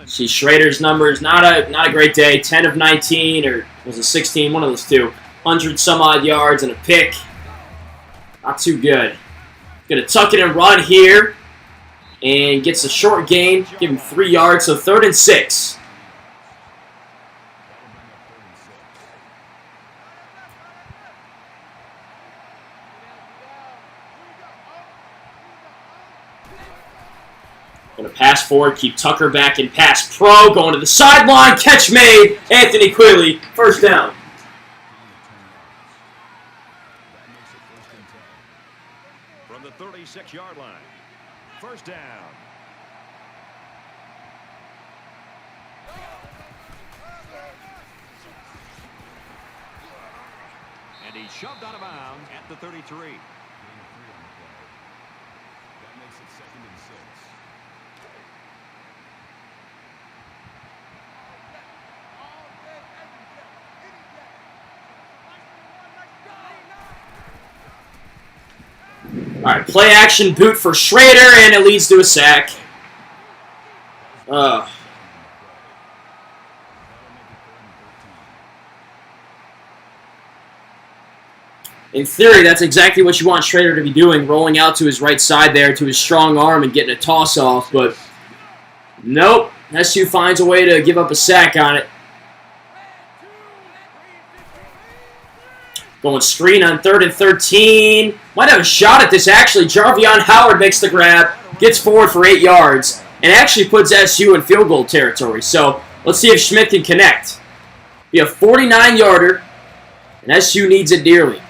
See, Schrader's numbers, not a great day. 10 of 19, or was it 16? One of those two. 100 some odd yards and a pick. Not too good. Going to tuck it and run here, and gets a short gain. Give him 3 yards, so 3rd and 6. Going to pass forward, keep Tucker back in pass pro, going to the sideline, catch made, Anthony Quilly, 1st down. From the 36-yard line, 1st down. And he's shoved out of bounds at the 33. That makes it 2nd and 6. All right, play action boot for Schrader, and it leads to a sack. In theory, that's exactly what you want Schrader to be doing, rolling out to his right side there to his strong arm and getting a toss-off, but nope. SU finds a way to give up a sack on it. Going screen on 3rd and 13. Might have a shot at this, actually. Jarvion Howard makes the grab, gets forward for 8 yards, and actually puts SU in field goal territory. So let's see if Schmidt can connect. Be a 49-yarder, and SU needs it dearly.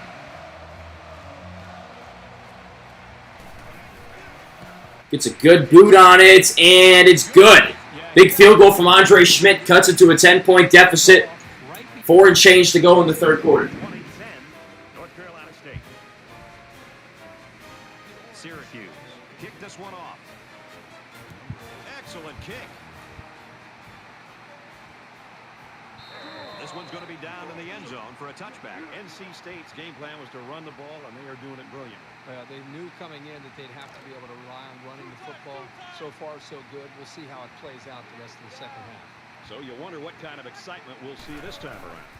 Gets a good boot on it, and it's good. Big field goal from Andre Schmidt, cuts it to a 10-point deficit. 4 and change to go in the 3rd quarter. North Carolina State. Syracuse kick this one off. Excellent kick. This one's going to be down in the end zone for a touchback. NC State's game plan was to run the ball, and they are doing it brilliantly. They knew coming in that they'd have to be able to rely on running the football. So far, so good. We'll see how it plays out the rest of the 2nd half. So you wonder what kind of excitement we'll see this time around.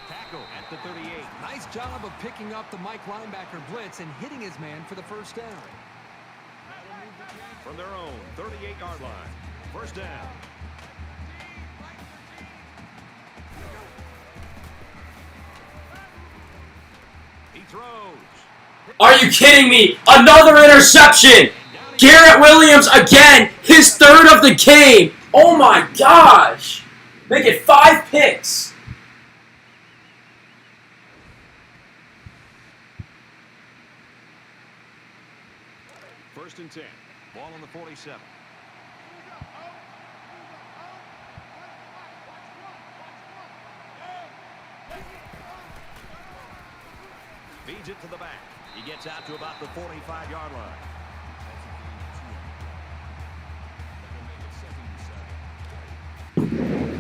Tackle at the 38. Nice job of picking up the Mike linebacker blitz and hitting his man for the 1st down. From their own 38-yard line. 1st down. He throws. Are you kidding me? Another interception! Garrett Williams again, his 3rd of the game. Oh my gosh! Make it 5 picks. First and 10. Ball on the 47. Feeds it to the back. He gets out to about the 45-yard line.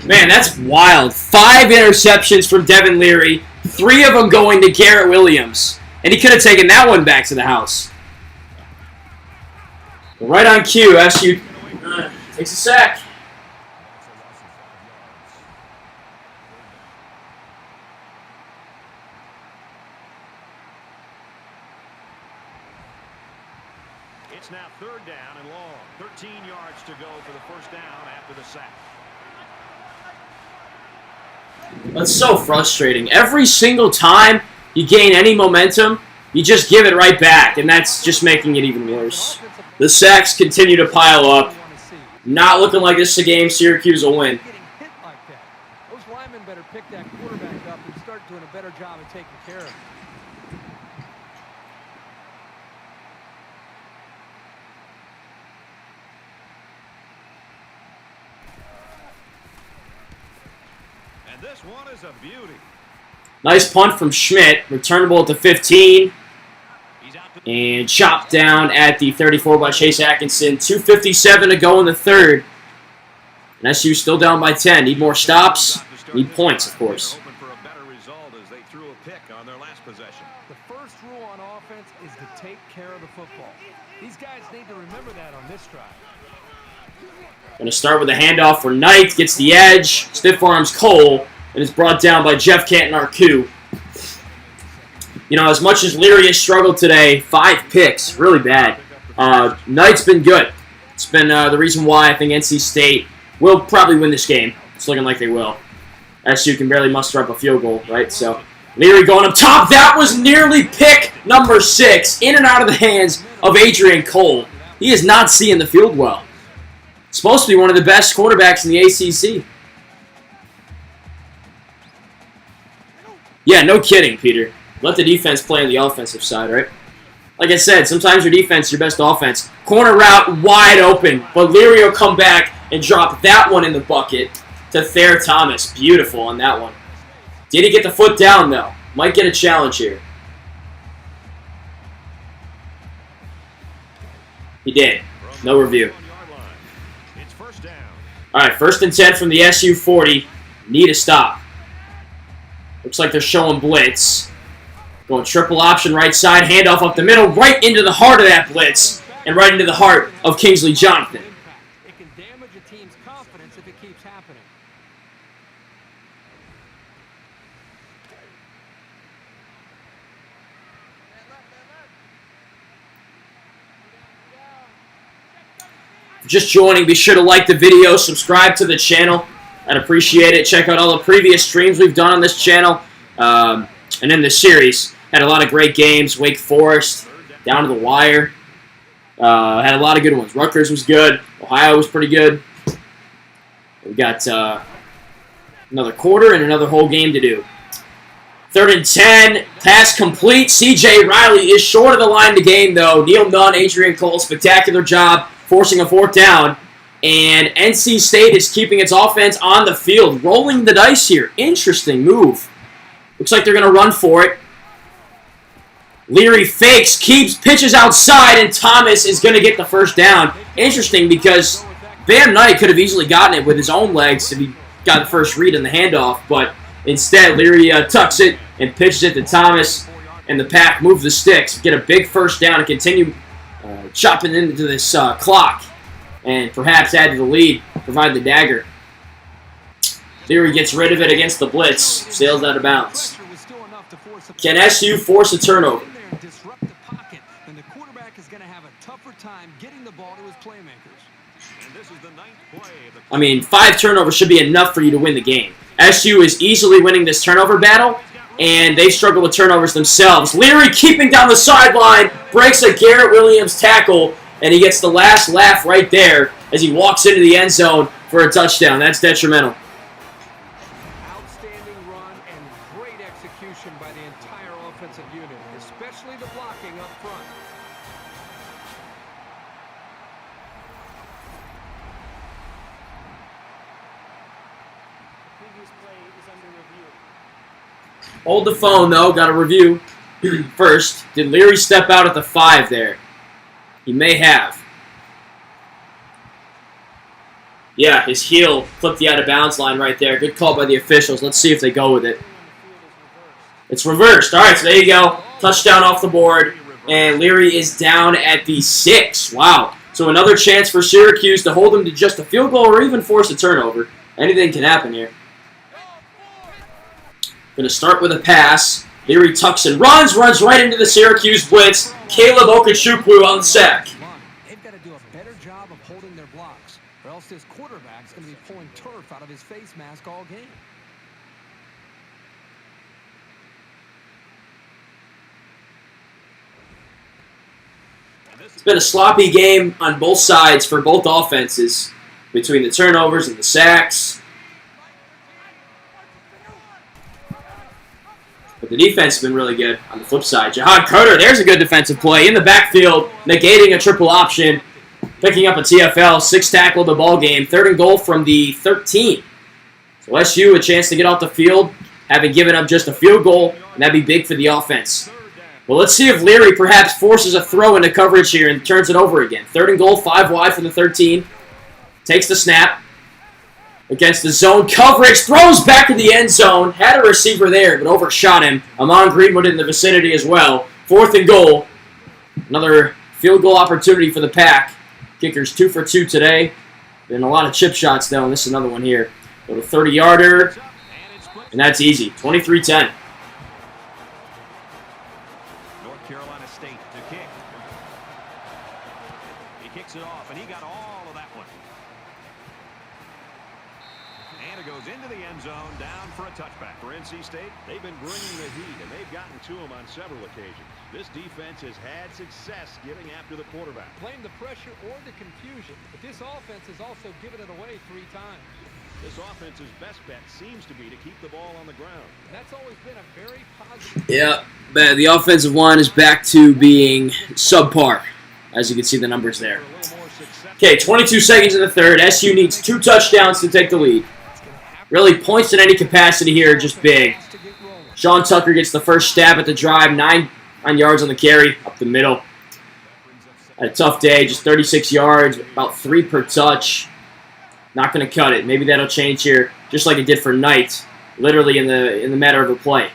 Man, that's wild. 5 interceptions from Devin Leary. 3 of them going to Garrett Williams. And he could have taken that one back to the house. Right on cue, SU takes a sack. It's now 3rd down and long. 13 yards to go for the 1st down after the sack. That's so frustrating. Every single time you gain any momentum, you just give it right back, and that's just making it even worse. The sacks continue to pile up. Not looking like this is a game Syracuse will win. Getting hit like that. Those linemen better pick that quarterback up and start doing a better job of taking care of him. And this one is a beauty. Nice punt from Schmidt. Returnable at the 15. And chopped down at the 34 by Chase Atkinson. 2:57 to go in the 3rd. And SU still down by 10. Need more stops. Need points, of course. Hoping for a better result as they threw a pick on their last possession. The first rule on offense is to take care of the football. These guys need to remember that on this drive. Going to start with a handoff for Knight. Gets the edge. Stiff arms Cole. And is brought down by Jeff Canton-Arcou. You know, as much as Leary has struggled today, 5 picks. Really bad. Knight's been good. It's been the reason why I think NC State will probably win this game. It's looking like they will. SU can barely muster up a field goal, right? So, Leary going up top. That was nearly pick number 6. In and out of the hands of Adrian Cole. He is not seeing the field well. Supposed to be one of the best quarterbacks in the ACC. Yeah, no kidding, Peter. Let the defense play on the offensive side, right? Like I said, sometimes your defense is your best offense. Corner route wide open, but Leary will come back and drop that one in the bucket to Thayer Thomas. Beautiful on that one. Did he get the foot down, though? Might get a challenge here. He did. No review. It's first down. All right, 1st and 10 from the SU 40. Need a stop. Looks like they're showing blitz. Going triple option right side, handoff up the middle, right into the heart of that blitz, and right into the heart of Kingsley Jonathan. It can damage a team's confidence if it keeps happening. Just joining, be sure to like the video, subscribe to the channel. I'd appreciate it. Check out all the previous streams we've done on this channel. And in the series, had a lot of great games. Wake Forest, down to the wire. Had a lot of good ones. Rutgers was good. Ohio was pretty good. We got another quarter and another whole game to do. 3rd and 10. Pass complete. C.J. Riley is short of the line to gain, though. Neil Nunn, Adrian Cole, spectacular job forcing a 4th down. And NC State is keeping its offense on the field. Rolling the dice here. Interesting move. Looks like they're going to run for it. Leary fakes, keeps, pitches outside, and Thomas is going to get the 1st down. Interesting because Bam Knight could have easily gotten it with his own legs if he got the first read in the handoff, but instead Leary tucks it and pitches it to Thomas, and the Pack move the sticks, get a big 1st down, and continue chopping into this clock, and perhaps add to the lead, provide the dagger. Leary gets rid of it against the blitz, sails out of bounds. Can SU force a turnover? Disrupt the pocket, and the quarterback is going to have a tougher time getting the ball to his playmakers. And this is the 9th play of the I mean, 5 turnovers should be enough for you to win the game. SU is easily winning this turnover battle, and they struggle with turnovers themselves. Leary keeping down the sideline, breaks a Garrett Williams tackle, and he gets the last laugh right there as he walks into the end zone for a touchdown. That's detrimental. Outstanding run and great execution by the entire offensive unit, especially the blocking up front. Hold the phone, though. Got a review. First, did Leary step out at the 5 there? He may have. Yeah, his heel clipped the out-of-bounds line right there. Good call by the officials. Let's see if they go with it. It's reversed. All right, so there you go. Touchdown off the board. And Leary is down at the 6. Wow. So another chance for Syracuse to hold him to just a field goal or even force a turnover. Anything can happen here. Going to start with a pass. Leary tucks and runs right into the Syracuse blitz. Caleb Okechukwu on the sack. They've got to do a better job of holding their blocks, or else this quarterback's going to be pulling turf out of his face mask all game. It's been a sloppy game on both sides for both offenses, between the turnovers and the sacks. But the defense has been really good on the flip side. Jahad Carter, there's a good defensive play in the backfield, negating a triple option, picking up a TFL, 6 tackle the ball game, 3rd and goal from the 13. So SU a chance to get off the field, having given up just a field goal, and that'd be big for the offense. Well, let's see if Leary perhaps forces a throw into coverage here and turns it over again. 3rd and goal, 5 wide from the 13. Takes the snap. against the zone coverage. Throws back to the end zone. Had a receiver there, but overshot him. Amon Greenwood in the vicinity as well. 4th and goal. Another field goal opportunity for the Pack. Kickers 2 for 2 today. Been a lot of chip shots, though, and this is another one here. Little 30-yarder, and that's easy. 23-10. North Carolina State to kick. He kicks it off, and he got all of that one. And it goes into the end zone, down for a touchback. For NC State, they've been bringing the heat, and they've gotten to him on several occasions. This defense has had success getting after the quarterback. Blame the pressure or the confusion, but this offense has also given it away 3 times. This offense's best bet seems to be to keep the ball on the ground. And that's always been a very positive. Yeah, but the offensive line is back to being subpar, as you can see the numbers there. Okay, 22 seconds in the third. SU needs 2 touchdowns to take the lead. Really, points in any capacity here are just big. Sean Tucker gets the first stab at the drive, 9 yards on the carry, up the middle. Had a tough day, just 36 yards, about 3 per touch. Not going to cut it. Maybe that'll change here, just like it did for Knight, literally in the matter of a play.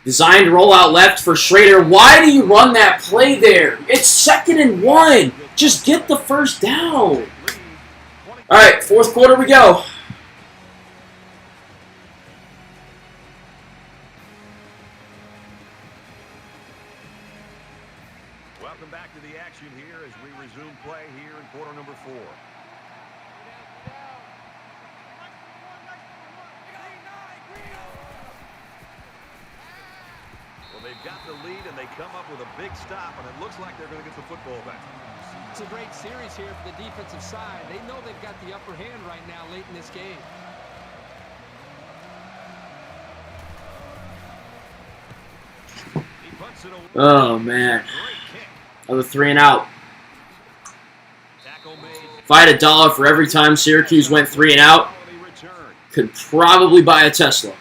Designed roll out left for Schrader. Why do you run that play there? It's 2nd and 1. Just get the first down. All right, 4th quarter we go. Welcome back to the action here as we resume play here in quarter number 4. Well, they've got the lead, and they come up with a big stop, and it looks like they're going to get the football back. It's a great series here for the defensive side. They know they've got the upper hand right now late in this game. He punts it away. Oh, man. Great kick. Another 3 and out. Tackle made. If I had $1 for every time Syracuse went 3 and out, Quality return. could probably buy a Tesla.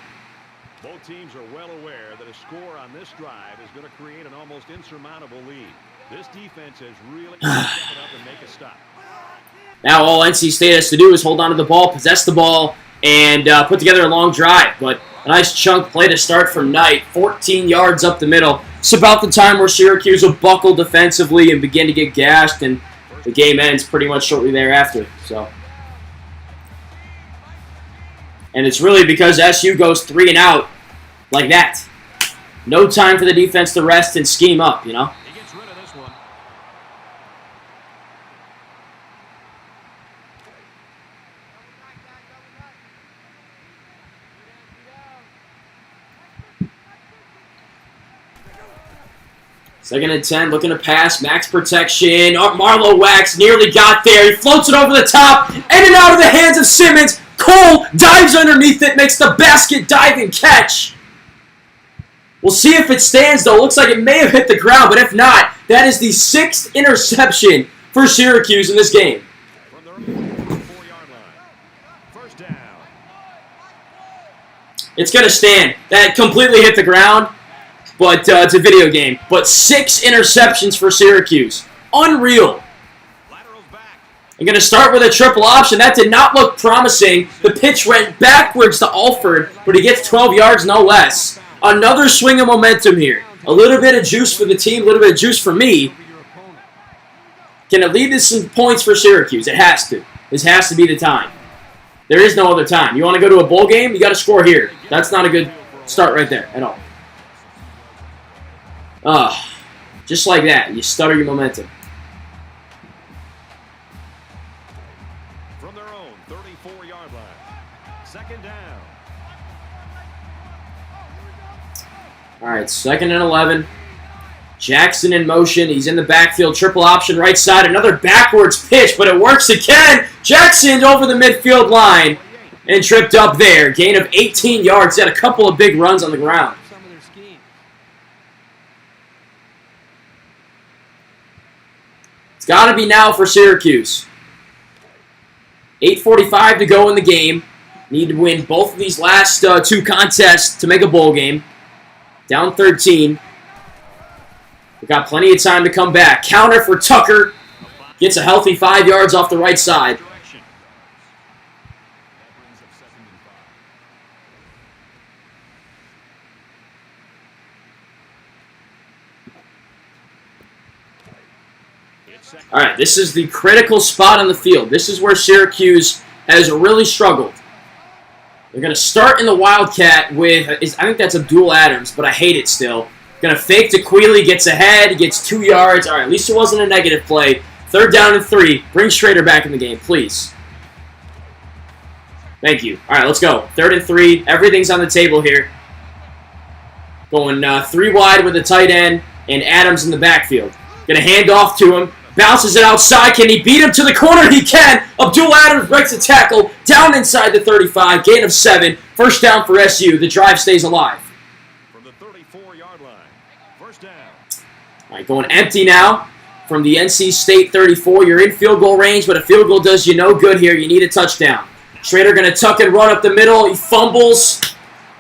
Both teams are well aware that a score on this drive is going to create an almost insurmountable lead. This defense has really got to step it up and make a stop. Now all NC State has to do is hold on to the ball, possess the ball, and put together a long drive. But a nice chunk play to start from Knight, 14 yards up the middle. It's about the time where Syracuse will buckle defensively and begin to get gashed, and the game ends pretty much shortly thereafter. So, and it's really because SU goes 3 and out like that. No time for the defense to rest and scheme up, you know? He gets rid of this one. Second and 10, looking to pass, max protection. Marlowe Wax nearly got there. He floats it over the top, in and out of the hands of Simmons. Cole dives underneath it, makes the basket diving catch. We'll see if it stands, though. Looks like it may have hit the ground, but if not, that is the 6th interception for Syracuse in this game. From their own 4-yard line. First down. It's going to stand. That completely hit the ground, but it's a video game. But 6 interceptions for Syracuse. Unreal. Laterals back. I'm going to start with a triple option. That did not look promising. The pitch went backwards to Alford, but he gets 12 yards no less. Another swing of momentum here. A little bit of juice for the team, a little bit of juice for me. Can it lead to some points for Syracuse? It has to. This has to be the time. There is no other time. You want to go to a bowl game? You got to score here. That's not a good start right there at all. Just like that. You stutter your momentum. From their own 34-yard line. Second down. All right, 2nd and 11. Jackson in motion. He's in the backfield. Triple option right side. Another backwards pitch, but it works again. Jackson over the midfield line and tripped up there. Gain of 18 yards. He had a couple of big runs on the ground. Some of their scheme. It's got to be now for Syracuse. 8:45 to go in the game. Need to win both of these last 2 contests to make a bowl game. Down 13. We've got plenty of time to come back. Counter for Tucker. Gets a healthy 5 yards off the right side. All right, this is the critical spot on the field. This is where Syracuse has really struggled. They're going to start in the Wildcat with, I think that's Abdul Adams, but I hate it still. Going to fake to Quealy, gets ahead, gets 2 yards. All right, at least it wasn't a negative play. 3rd down and 3. Bring Schrader back in the game, please. Thank you. All right, let's go. 3rd and 3. Everything's on the table here. Going 3 wide with the tight end and Adams in the backfield. Going to hand off to him. Bounces it outside. Can he beat him to the corner? He can. Abdul Adams breaks the tackle. Down inside the 35. Gain of 7. First down for SU. The drive stays alive. From the 34-yard line. First down. All right, going empty now from the NC State 34. You're in field goal range, but a field goal does you no good here. You need a touchdown. Schrader going to tuck and run up the middle. He fumbles,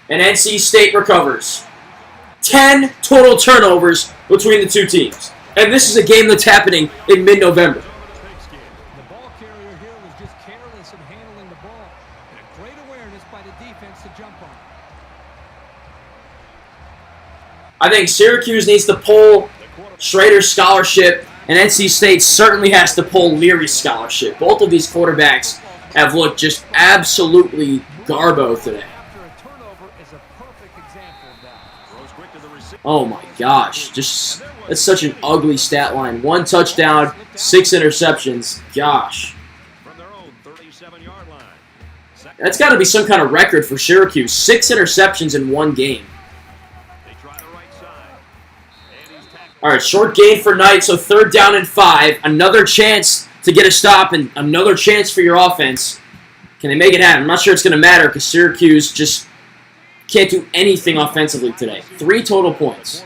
and NC State recovers. 10 total turnovers between the two teams. And this is a game that's happening in mid-November. The ball carrier here was just careless in handling the ball. And a great awareness by the defense to jump on. I think Syracuse needs to pull Schrader's scholarship, and NC State certainly has to pull Leary's scholarship. Both of these quarterbacks have looked just absolutely garbo today. Oh my gosh, just that's such an ugly stat line. 1 touchdown, 6 interceptions. Gosh. That's got to be some kind of record for Syracuse. 6 interceptions in 1 game. All right, short gain for Knight, so 3rd down and 5. Another chance to get a stop and another chance for your offense. Can they make it happen? I'm not sure it's going to matter because Syracuse just can't do anything offensively today. 3 total points.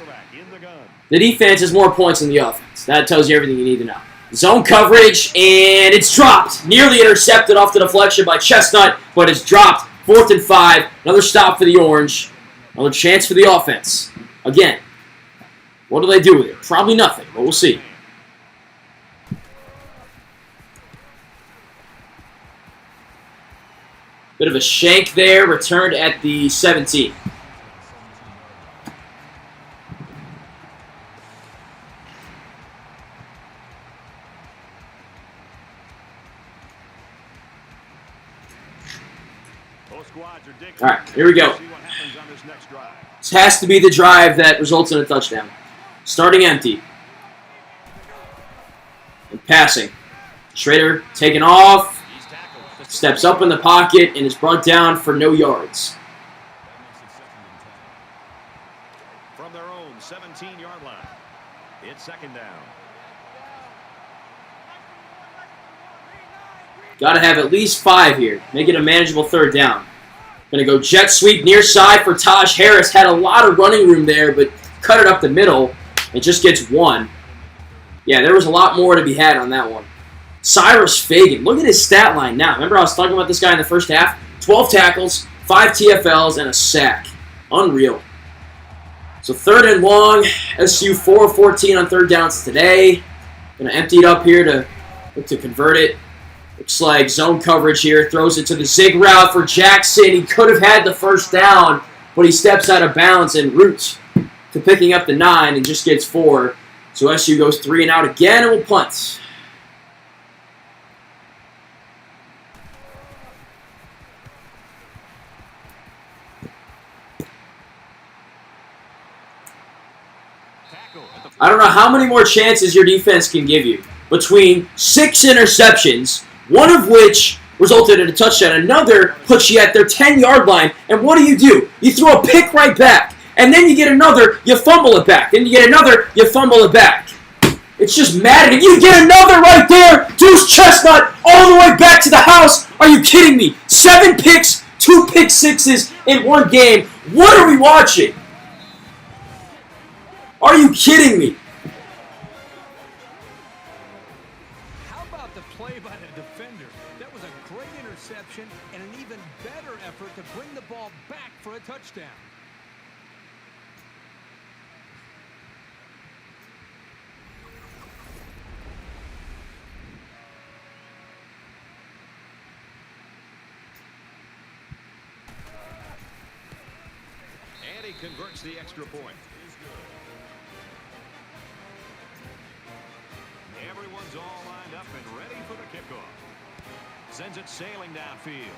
The defense has more points than the offense. That tells you everything you need to know. Zone coverage, and it's dropped. Nearly intercepted off the deflection by Chestnut, but it's dropped. 4th and 5. Another stop for the Orange. Another chance for the offense. Again, what do they do with it? Probably nothing, but we'll see. Bit of a shank there, returned at the 17. All right, here we go. This has to be the drive that results in a touchdown. Starting empty. And passing. Schrader taking off. Steps up in the pocket and is brought down for no yards. From their own 17-yard line, it's 2nd down. Got to have at least 5 here. Make it a manageable 3rd down. Going to go jet sweep near side for Taj Harris. Had a lot of running room there, but cut it up the middle. It just gets 1. Yeah, there was a lot more to be had on that one. Cyrus Fagan. Look at his stat line now. Remember I was talking about this guy in the first half? 12 tackles, 5 TFLs, and a sack. Unreal. So 3rd and long. SU 4 of 14 on 3rd downs today. Going to empty it up here to look to convert it. Looks like zone coverage here. Throws it to the zig route for Jackson. He could have had the 1st down, but he steps out of bounds and roots to picking up the 9 and just gets 4. So SU goes 3 and out again and will punt. I don't know how many more chances your defense can give you. Between 6 interceptions, 1 of which resulted in a touchdown, another puts you at their 10-yard line, and what do? You throw a pick right back, and then you get another, you fumble it back. Then you get another, you fumble it back. It's just maddening. You get another right there, Deuce Chestnut, all the way back to the house. Are you kidding me? 7 picks, 2 pick sixes in 1 game. What are we watching? Are you kidding me? How about the play by the defender? That was a great interception and an even better effort to bring the ball back for a touchdown. And he converts the extra point. Everyone's is all lined up and ready for the kickoff. Sends it sailing downfield.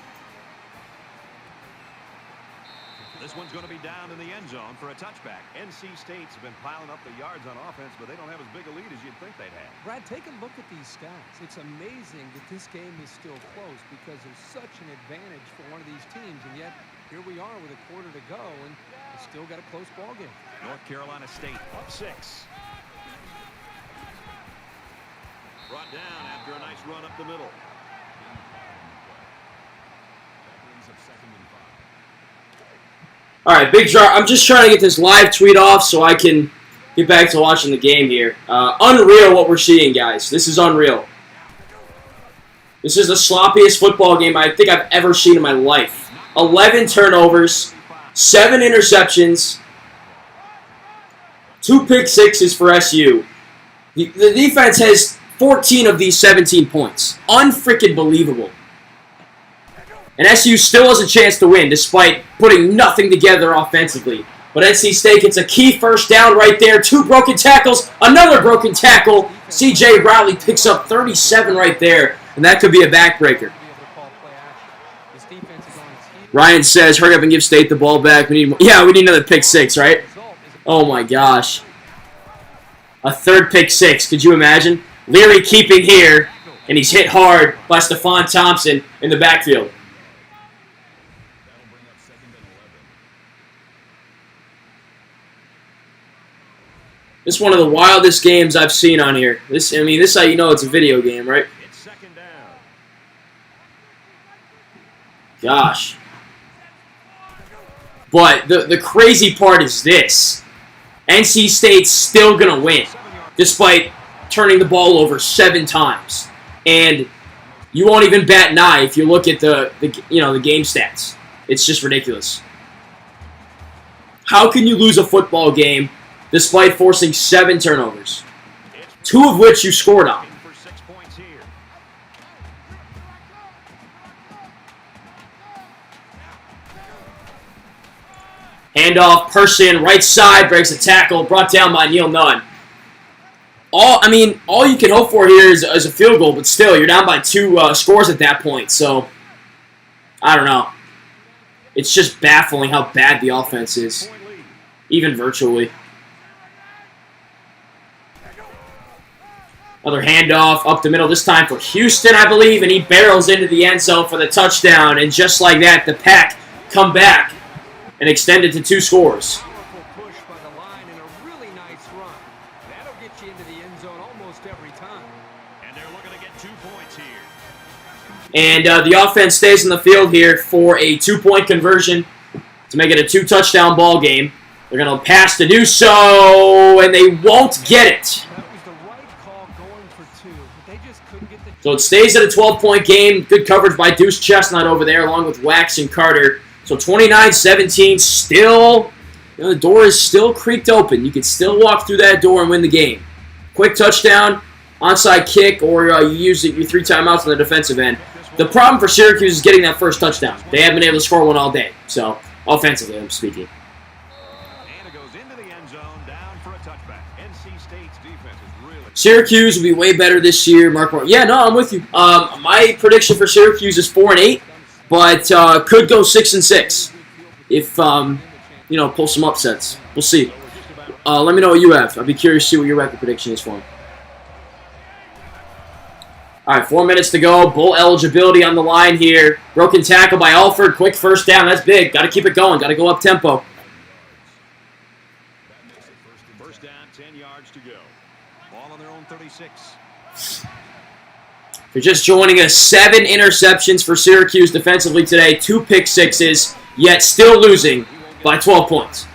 This one's going to be down in the end zone for a touchback. NC State's been piling up the yards on offense, but they don't have as big a lead as you'd think they'd have. Brad, take a look at these stats. It's amazing that this game is still close because there's such an advantage for one of these teams, and yet here we are with a quarter to go, and it's still got a close ball game. North Carolina State up 6. Brought down after a nice run up the middle. All right, big jar. I'm just trying to get this live tweet off so I can get back to watching the game here. Unreal what we're seeing, guys. This is unreal. This is the sloppiest football game I think I've ever seen in my life. 11 turnovers, 7 interceptions, 2 pick sixes for SU. The defense has 14 of these 17 points. Unfreaking believable. And SU still has a chance to win despite putting nothing together offensively. But NC State gets a key first down right there. 2 broken tackles, another broken tackle. C.J. Riley picks up 37 right there, and that could be a backbreaker. Ryan says, hurry up and give State the ball back. We need another pick 6, right? Oh my gosh. A third pick 6, could you imagine? Leary keeping here, and he's hit hard by Stephon Thompson in the backfield. This is one of the wildest games I've seen on here. This is how you know it's a video game, right? It's second down. Gosh. But the crazy part is this. NC State's still going to win, despite turning the ball over 7 times. And you won't even bat an eye if you look at the game stats. It's just ridiculous. How can you lose a football game despite forcing 7 turnovers, 2 of which you scored on? For 6 points here. Handoff, person, right side, breaks a tackle, brought down by Neil Nunn. All you can hope for here is a field goal, but still, you're down by 2 scores at that point, so I don't know. It's just baffling how bad the offense is, even virtually. Another handoff up the middle, this time for Houston, I believe, and he barrels into the end zone for the touchdown. And just like that, the Pack come back and extend it to 2 scores. Powerful push by the line and a really nice run. That'll get you into the end zone almost every time. And they're looking to get 2 points here. And the offense stays in the field here for a 2-point conversion to make it a 2-touchdown ball game. They're going to pass to do so, and they won't get it. So it stays at a 12-point game. Good coverage by Deuce Chestnut over there, along with Wax and Carter. So 29-17, still, the door is still creaked open. You can still walk through that door and win the game. Quick touchdown, onside kick, or you use your 3 timeouts on the defensive end. The problem for Syracuse is getting that first touchdown. They haven't been able to score one all day. So offensively, I'm speaking. Syracuse will be way better this year. Yeah, no, I'm with you. My prediction for Syracuse is 4-8, but could go 6-6 if pull some upsets. We'll see. Let me know what you have. I'd be curious to see what your record prediction is for them. All right, 4 minutes to go. Bowl eligibility on the line here. Broken tackle by Alford. Quick first down. That's big. Got to keep it going. Got to go up tempo. First down, 10 yards to go. Ball on their own 36. If you're just joining us, 7 interceptions for Syracuse defensively today, 2 pick sixes, yet still losing by 12 points.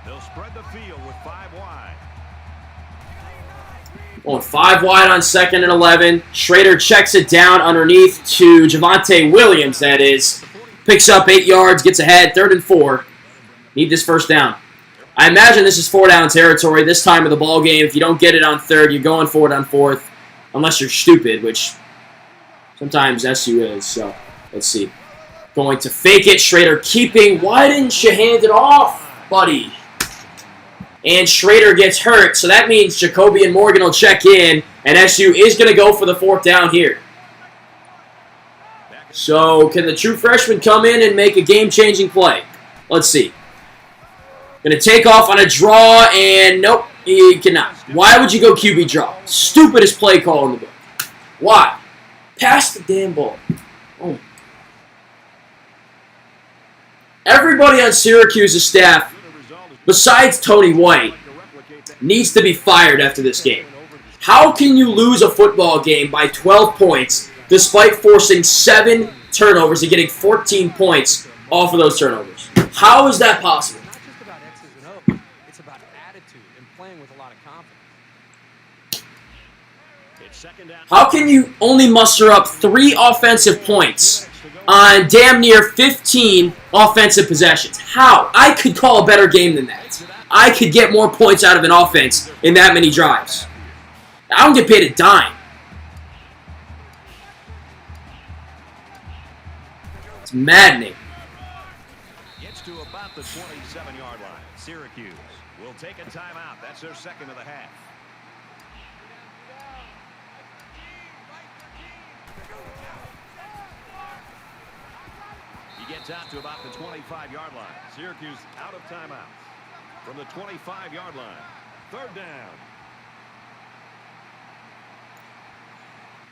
They'll spread the field with 5 wide. Going 5 wide on 2nd and 11. Schrader checks it down underneath to Javonte Williams, that is. Picks up 8 yards, gets ahead, 3rd and 4. Need this first down. I imagine this is 4-down territory this time of the ball game. If you don't get it on 3rd, you're going for it on 4th. Unless you're stupid, which Sometimes SU is, so let's see. Going to fake it. Schrader keeping. Why didn't you hand it off, buddy? And Schrader gets hurt, so that means Jacoby and Morgan will check in, and SU is going to go for the 4th down here. So can the true freshman come in and make a game-changing play? Let's see. Going to take off on a draw, and nope, he cannot. Why would you go QB draw? Stupidest play call in the book. Why? Pass the damn ball. Oh. Everybody on Syracuse's staff, besides Tony White, needs to be fired after this game. How can you lose a football game by 12 points despite forcing 7 turnovers and getting 14 points off of those turnovers? How is that possible? It's not just about X's and O's. It's about attitude and playing with a lot of confidence. How can you only muster up 3 offensive points on damn near 15 offensive possessions? How? I could call a better game than that. I could get more points out of an offense in that many drives. I don't get paid a dime. It's maddening. Gets to about the 27-yard line. Syracuse will take a timeout. That's their second of the half. He gets out to about the 25-yard line. Syracuse out of timeouts. From the 25-yard line. 3rd down.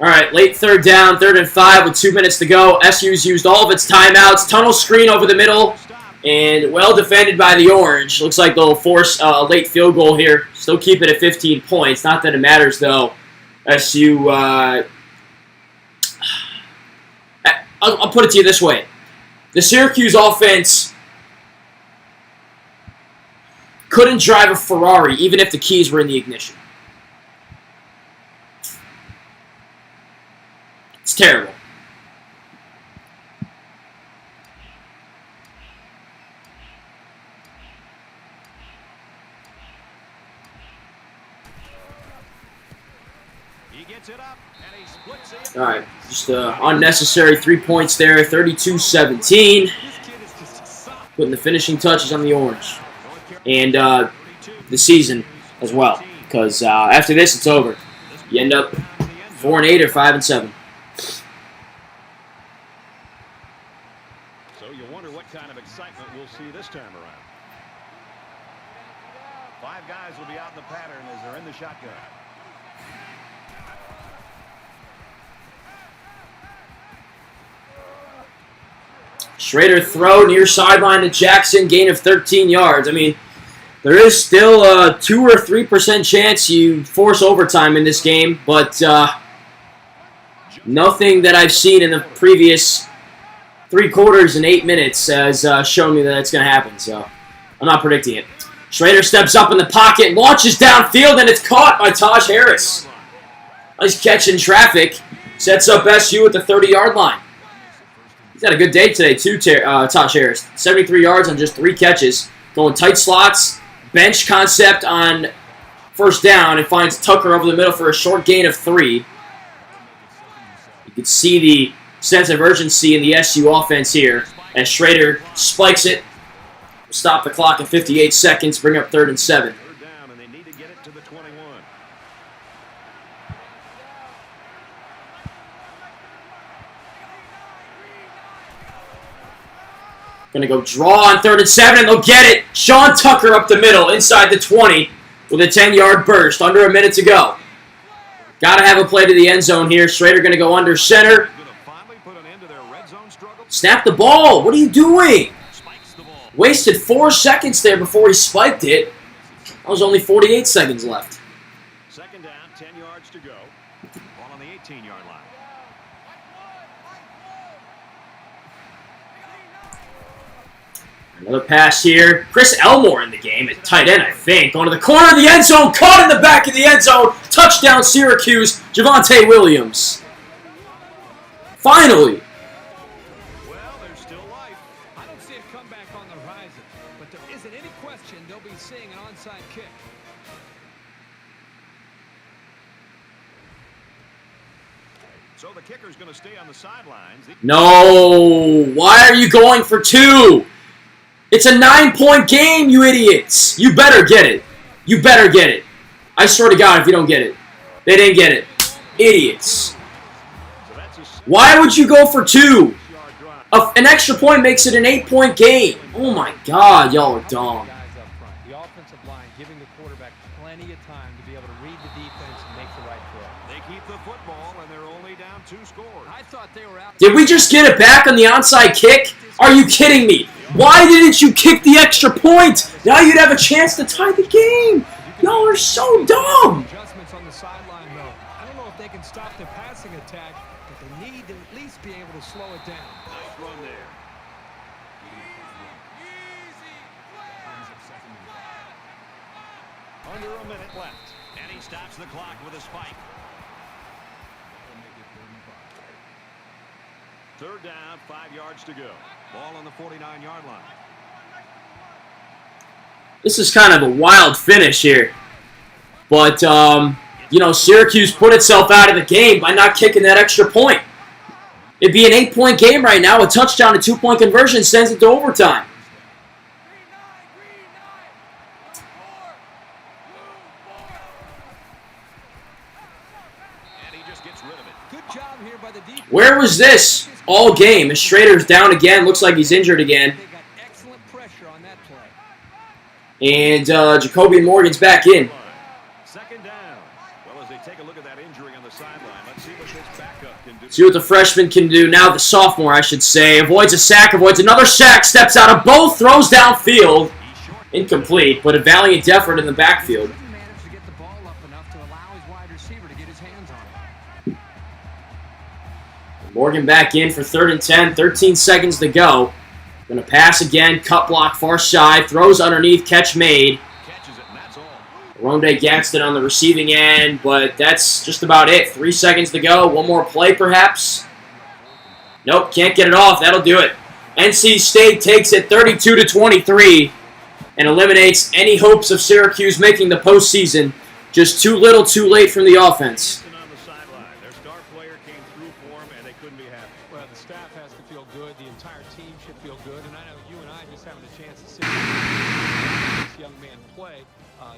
All right, late 3rd down, 3rd and 5 with 2 minutes to go. SU's used all of its timeouts. Tunnel screen over the middle, and well defended by the Orange. Looks like they'll force a late field goal here. Still keep it at 15 points. Not that it matters, though. SU, I'll put it to you this way. The Syracuse offense couldn't drive a Ferrari even if the keys were in the ignition. It's terrible. He gets it up, and he splits it. All right, just unnecessary 3 points there, 32-17. Putting the finishing touches on the Orange. And the season as well, because after this, it's over. You end up 4-8 or 5-7. So you wonder what kind of excitement we'll see this time around. 5 guys will be out in the pattern as they're in the shotgun. Schrader throw near sideline to Jackson, gain of 13 yards. I mean, there is still a 2 or 3% chance you force overtime in this game, but nothing that I've seen in the previous 3 quarters and 8 minutes has shown me that it's going to happen, so I'm not predicting it. Schrader steps up in the pocket, launches downfield, and it's caught by Taj Harris. Nice catch in traffic. Sets up SU at the 30-yard line. He's had a good day today, too, Taj Harris. 73 yards on just 3 catches. Going tight slots, bench concept on 1st down, and finds Tucker over the middle for a short gain of 3. You can see the sense of urgency in the SU offense here as Schrader spikes it. Stop the clock in 58 seconds, bring up 3rd and 7. 3rd down, and they need to get it to the 21. Going to go draw on 3rd and 7, and they'll get it. Sean Tucker up the middle, inside the 20, with a 10-yard burst, under a minute to go. Got to have a play to the end zone here. Schrader going to go under center. Snap the ball. What are you doing? Wasted 4 seconds there before he spiked it. That was only 48 seconds left. 2nd down, 10 yards to go. Ball on the 18-yard line. Another pass here. Chris Elmore in the game at tight end, I think. Going to the corner of the end zone. Caught in the back of the end zone. Touchdown, Syracuse. Javonte Williams. Finally. Well, there's still life. I don't see a comeback on the horizon, but there isn't any question they'll be seeing an onside kick. So the kicker's going to stay on the sidelines. No! Why are you going for 2? It's a 9-point game, you idiots! You better get it. You better get it. I swear to God if you don't get it. They didn't get it. Idiots. Why would you go for 2? An extra point makes it an 8-point game. Oh my God, y'all are dumb. The offensive line giving the quarterback plenty of time to be able to read the defense and make the right throw. They keep the football, and they're only down 2 scores. I thought they were out. Did we just get it back on the onside kick? Are you kidding me? Why didn't you kick the extra point? Now you'd have a chance to tie the game. Y'all are so dumb. Adjustments on the sideline, though. I don't know if they can stop the passing attack, but they need to at least be able to slow it down. Nice run there. Under a minute left. And he stops the clock with a spike. 3rd down, 5 yards to go. Ball on the 49-yard line. This is kind of a wild finish here. But, you know, Syracuse put itself out of the game by not kicking that extra point. It'd be an 8-point game right now. A touchdown, a 2-point conversion sends it to overtime. And he just gets rid of it. Good job here by the defense. Where was this all game? As Schrader's down again. Looks like he's injured again. They got excellent pressure on that play. And Jacoby Morgan's back in. 2nd down. Well, as they take a look at that injury on the sideline, let's see what this backup can do. See what the freshman can do. Now the sophomore, I should say. Avoids a sack, avoids another sack, steps out of both, throws downfield. Incomplete, but a valiant effort in the backfield. Didn't manage to get the ball up enough to allow his wide receiver to get his hands on it. Morgan back in for 3rd and 10. 13 seconds to go. Going to pass again. Cut block far side. Throws underneath. Catch made. Catches it, and that's all. Ronde Gadsden on the receiving end, but that's just about it. 3 seconds to go. One more play, perhaps. Nope, can't get it off. That'll do it. NC State takes it 32-23 and eliminates any hopes of Syracuse making the postseason. Just too little, too late from the offense. On the sideline, their star player came through for him, and they couldn't be happy. Well, the staff has to feel good. The entire team should feel good. And I know you and I just having a chance to see this young man play.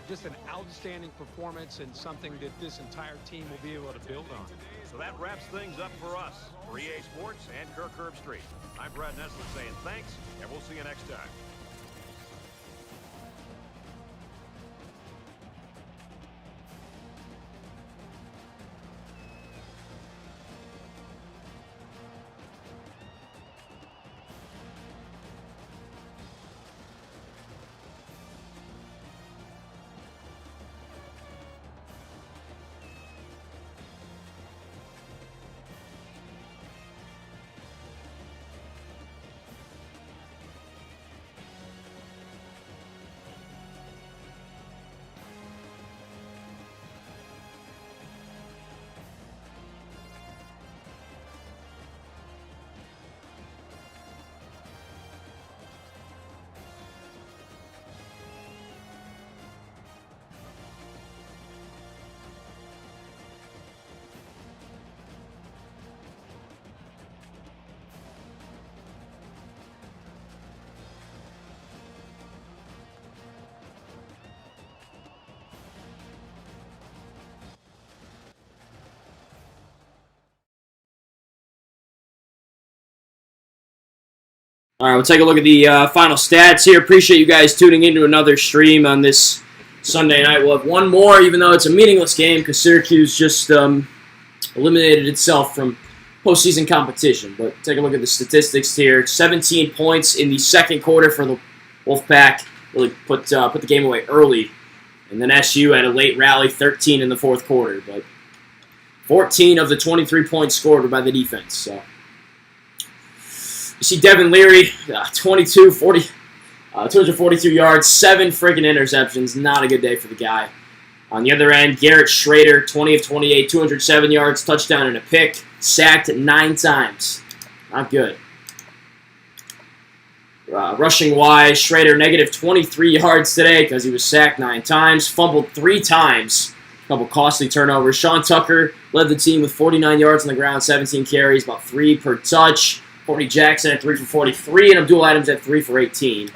Just an outstanding performance and something that this entire team will be able to build on. So that wraps things up for us. For EA Sports and Kirk Herbstreit. I'm Brad Nessler saying thanks, and we'll see you next time. All right, we'll take a look at the final stats here. Appreciate you guys tuning into another stream on this Sunday night. We'll have one more, even though it's a meaningless game, because Syracuse just eliminated itself from postseason competition. But take a look at the statistics here. 17 points in the second quarter for the Wolfpack. Really put the game away early. And then SU had a late rally, 13 in the fourth quarter. But 14 of the 23 points scored were by the defense. So you see Devin Leary, 242 yards, 7 freaking interceptions. Not a good day for the guy. On the other end, Garrett Schrader, 20 of 28, 207 yards, touchdown and a pick. Sacked 9 times. Not good. Rushing-wise, Schrader negative 23 yards today because he was sacked 9 times. Fumbled 3 times. couple costly turnovers. Sean Tucker led the team with 49 yards on the ground, 17 carries, about 3 per touch. Courtney Jackson at 3 for 43, and Abdul Adams at 3 for 18.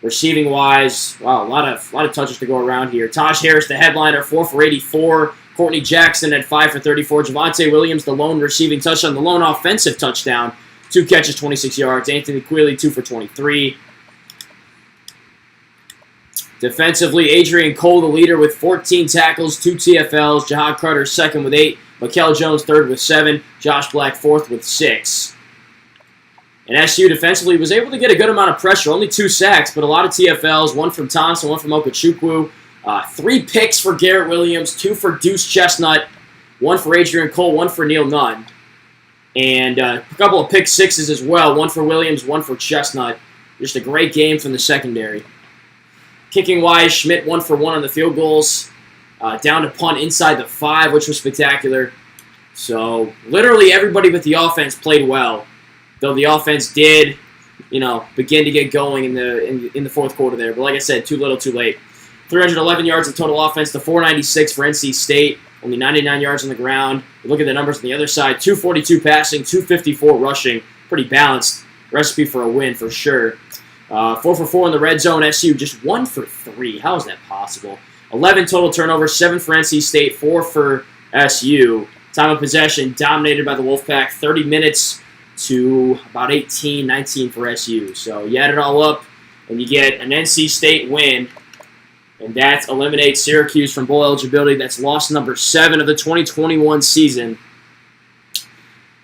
Receiving-wise, wow, a lot of touches to go around here. Taj Harris, the headliner, 4 for 84. Courtney Jackson at 5 for 34. Javonte Williams, the lone receiving touchdown, the lone offensive touchdown. 2 catches, 26 yards. Anthony Quealy, 2 for 23. Defensively, Adrian Cole, the leader, with 14 tackles, 2 TFLs. Jahad Carter, second with 8. Mikel Jones, third with 7. Josh Black, fourth with 6. And SU defensively was able to get a good amount of pressure. Only 2 sacks, but a lot of TFLs. 1 from Thompson, 1 from Okechukwu. 3 picks for Garrett Williams, 2 for Deuce Chestnut, 1 for Adrian Cole, 1 for Neil Nunn. And a couple of pick sixes as well, 1 for Williams, 1 for Chestnut. Just a great game from the secondary. Kicking-wise, Schmidt 1 for 1 on the field goals. Down to punt inside the 5, which was spectacular. So literally everybody with the offense played well. Though the offense did, begin to get going in the fourth quarter there. But like I said, too little, too late. 311 yards of total offense to 496 for NC State. Only 99 yards on the ground. Look at the numbers on the other side. 242 passing, 254 rushing. Pretty balanced recipe for a win for sure. 4 for 4 in the red zone. SU just 1 for 3. How is that possible? 11 total turnovers, 7 for NC State, 4 for SU. Time of possession dominated by the Wolfpack. 30 minutes to about 18, 19 for SU. So you add it all up, and you get an NC State win. And that eliminates Syracuse from bowl eligibility. That's loss number 7 of the 2021 season.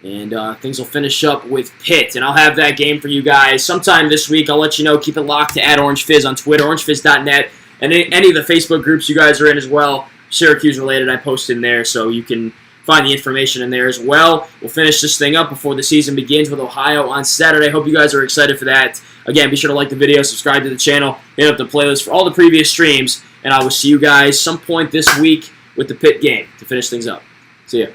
And things will finish up with Pitt. And I'll have that game for you guys sometime this week. I'll let you know. Keep it locked to @OrangeFizz on Twitter, orangefizz.net. And any of the Facebook groups you guys are in as well, Syracuse related, I post in there. So you can find the information in there as well. We'll finish this thing up before the season begins with Ohio on Saturday. Hope you guys are excited for that. Again, be sure to like the video, subscribe to the channel, hit up the playlist for all the previous streams, and I will see you guys some point this week with the Pitt game to finish things up. See ya.